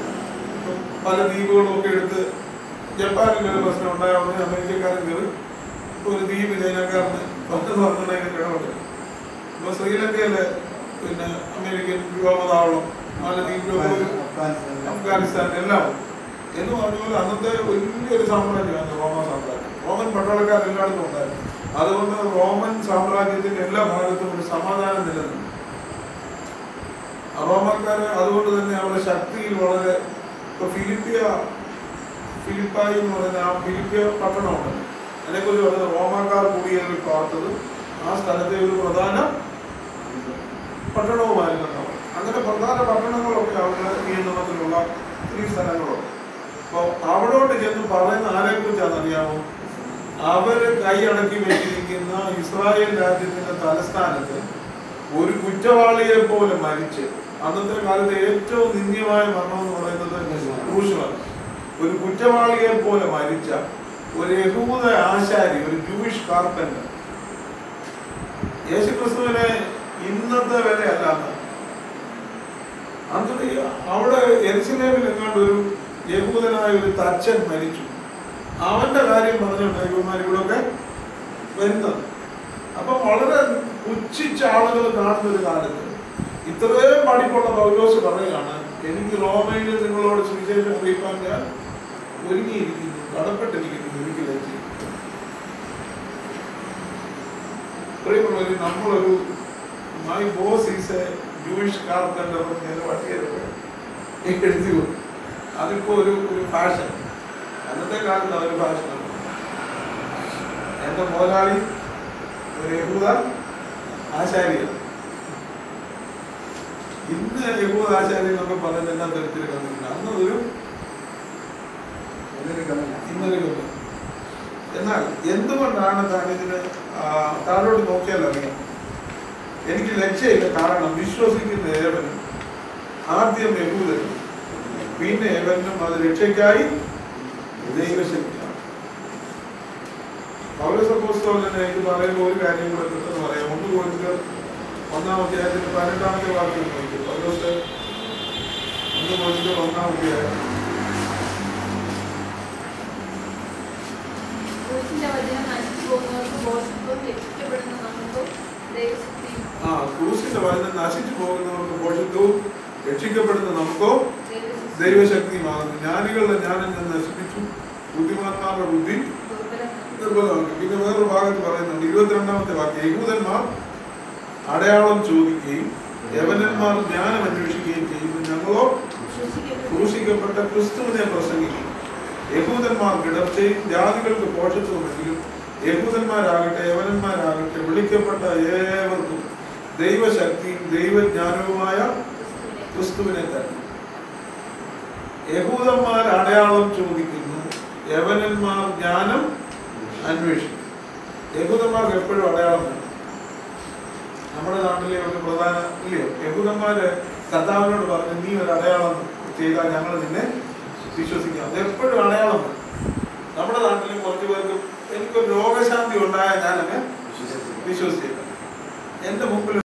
പല ദ്വീപുകളും ഒക്കെ എടുത്ത്. ജപ്പാനിൽ ഒരു പ്രശ്നം ഉണ്ടായ അവിടെ അമേരിക്കക്കാരൻ കയറി ഒരു ദ്വീപ് ചൈനക്കാരന് 10 വർഷത്തിനൊക്കെ കിടവുണ്ട്. ഇപ്പൊ ശ്രീലങ്കയിലെ പിന്നെ അമേരിക്കൻ വ്യോമതാവളം, മാലദ്വീപിലും അഫ്ഗാനിസ്ഥാൻ എല്ലാം എന്ന് പറഞ്ഞ പോലെ അന്നത്തെ വലിയൊരു സാമ്രാജ്യമാണ് റോമ സാമ്രാജ്യം. റോമൻ പട്ടാളക്കാർ എല്ലായിടത്തും ഉണ്ടായിരുന്നു. അതുകൊണ്ട് റോമൻ സാമ്രാജ്യത്തിന്റെ എല്ലാ ഭാഗത്തും ഒരു സമാധാനം നിലനിന്നു. റോമക്കാര് അതുകൊണ്ട് തന്നെ അവരുടെ ശക്തിയിൽ വളരെ. ഇപ്പൊ ഫിലിപ്പായി എന്ന് പറയുന്ന ആ ഫിലിപ്പിയ പട്ടണമുണ്ട്. അതിനെക്കുറിച്ച് പറയുന്നത് റോമാക്കാർ കുടിയേറി പാർത്തത് ആ സ്ഥലത്തെ ഒരു പ്രധാന പട്ടണവുമായിരുന്നു. അങ്ങനെ പ്രധാന പട്ടണങ്ങളൊക്കെ അവരുടെ നിയന്ത്രണത്തിലുള്ള 3 സ്ഥലങ്ങളുണ്ട്. അപ്പോൾ അവിടോട്ട് ചെന്ന് പറയുന്ന ആരെക്കുറിച്ചാണ് അറിയാമോ? അവര് കൈയടക്കി വെച്ചിരിക്കുന്ന ഇസ്രായേൽ രാജ്യത്തിന്റെ തലസ്ഥാനത്ത് ഒരു കുറ്റവാളിയെ പോലെ മരിച്ച്, അന്നത്തെ കാലത്ത് ഏറ്റവും നിന്ദ്യമായ മരണം എന്ന് പറയുന്നത് ക്രൂശിലാണ്. ഒരു കുറ്റവാളിയെ പോലെ മരിച്ച ഒരു യഹൂദ ആശാരി, ഒരു ജൂയിഷ് കാർപ്പൻ്റർ, യേശുക്രിസ്തുവിനെ ഇന്നത്തെ വിലയല്ല അന്ന്. അവിടെ യെരുശലേമിൽ എങ്ങാണ്ട് ഒരു യഹൂദനായ ഒരു തച്ചൻ മരിച്ചു. അവന്റെ കാര്യം പറഞ്ഞുകൊണ്ട് ഇവന്മാർ ഇവിടെയൊക്കെ വരുന്നത്. അപ്പം വളരെ പുച്ഛിച്ച ആളുകൾ കാണുന്ന ഒരു കാലത്ത് ഇത്രയും പഠിപ്പുള്ള പൗലോസ് പറയുകയാണ്, എനിക്ക് റോമയിൽ നിങ്ങളോട് സുവിശേഷം അറിയിക്കാൻ ഞാൻ ഒരുങ്ങിയിരിക്കുന്നു, കടപ്പെട്ടിരിക്കുന്നു, എനിക്ക് ലജ്ജ. പ്രിയമുള്ളവർ, നമ്മളൊരു my boss is A Jewish carpenter എഴുതി കൊടുക്കും. അതിപ്പോ ഒരു ഫാഷൻ, അന്നത്തെ കാലത്ത് അതൊരു ഫാഷനാണ്. എന്റെ മുതലാളി ഒരു യഹൂദ ആചാര്യൻ. ഇന്ന് യഹൂദ ആചാര്യൻ എന്നൊക്കെ പറയുന്നത് എന്നാ തരത്തിൽ കണ്ടിട്ടുണ്ട്. അന്നതൊരു ഇന്നൊരു കമ്മ. എന്നാൽ എന്തുകൊണ്ടാണ് താനിതിന് താഴോട്ട് നോക്കിയാൽ അറിയാം. എനിക്ക് ലജ്ജയില്ല. കാരണം വിശ്വസിക്കുന്ന ഏവനും, ആദ്യം യഹൂദനും പിന്നെ ഏവനും അത് രക്ഷയ്ക്കായി ദൈവശക്തിയാണ്. പൗലോസ് അപ്പോസ്തലൻ ഇത് പറയുമ്പോൾ ഒരു കാര്യം കൂടെ പെട്ടെന്ന് പറയാം. 1 കൊരിന്ത്യർ 1-ാം അധ്യായത്തിന്റെ 12-ാമത്തെ വാക്യം നോക്കി. പൗലോസ് 1 കൊരിന്ത്യർ 1-ാം അധ്യായം ക്രൂശിന്റെ വചനം നശിച്ചു പോകുന്നവർക്ക് ഭോഷത്വവും രക്ഷിക്കപ്പെടുന്ന നമുക്കോ ദൈവശക്തിയുമാകുന്നു. ജ്ഞാനികളുടെ ജ്ഞാനം ഞാൻ നശിപ്പിച്ചു, ബുദ്ധിമാന്മാരുടെ ബുദ്ധി ദുർബലമാക്കി. പിന്നെ വേറൊരു ഭാഗത്ത് പറയുന്നുണ്ട് 22-ാമത്തെ വാക്യം, യഹൂദന്മാർ അടയാളം ചോദിക്കുകയും യവനന്മാർ ജ്ഞാനം അന്വേഷിക്കുകയും ചെയ്യുന്നു, ഞങ്ങളോ ക്രൂശിക്കപ്പെട്ട ക്രിസ്തുവിനെ പ്രസംഗിക്കും. യഹൂദന്മാർ കിടർച്ചയും ജാതികൾക്ക് പോഷത്വമെങ്കിലും യഹൂദന്മാരാകട്ടെ യവനന്മാരാകട്ടെ വിളിക്കപ്പെട്ട ഏവർക്കും ദൈവശക്തിയും ദൈവജ്ഞാനവുമായ ക്രിസ്തുവിനെ തന്നെ. യഹൂദന്മാർ അടയാളം ചോദിക്കുന്നു, യവനന്മാർ ജ്ഞാനം അന്വേഷിക്കും. യഹൂദന്മാർക്ക് എപ്പോഴും അടയാളം വേണം. നമ്മുടെ നാട്ടിലെ ഒരു പ്രധാന ഇല്ലയോ, യഹൂദന്മാര് കർത്താവിനോട് പറഞ്ഞു, നീ ഒരു അടയാളം ചെയ്താൽ ഞങ്ങൾ നിന്നെ വിശ്വസിക്കാം. അത് എപ്പോഴും അടയാളം വേണം. നമ്മുടെ നാട്ടിലും കുറച്ചു പേർക്ക് എനിക്കൊരു രോഗശാന്തി ഉണ്ടായാൽ ഞാനങ്ങ് വിശ്വസിച്ചില്ല.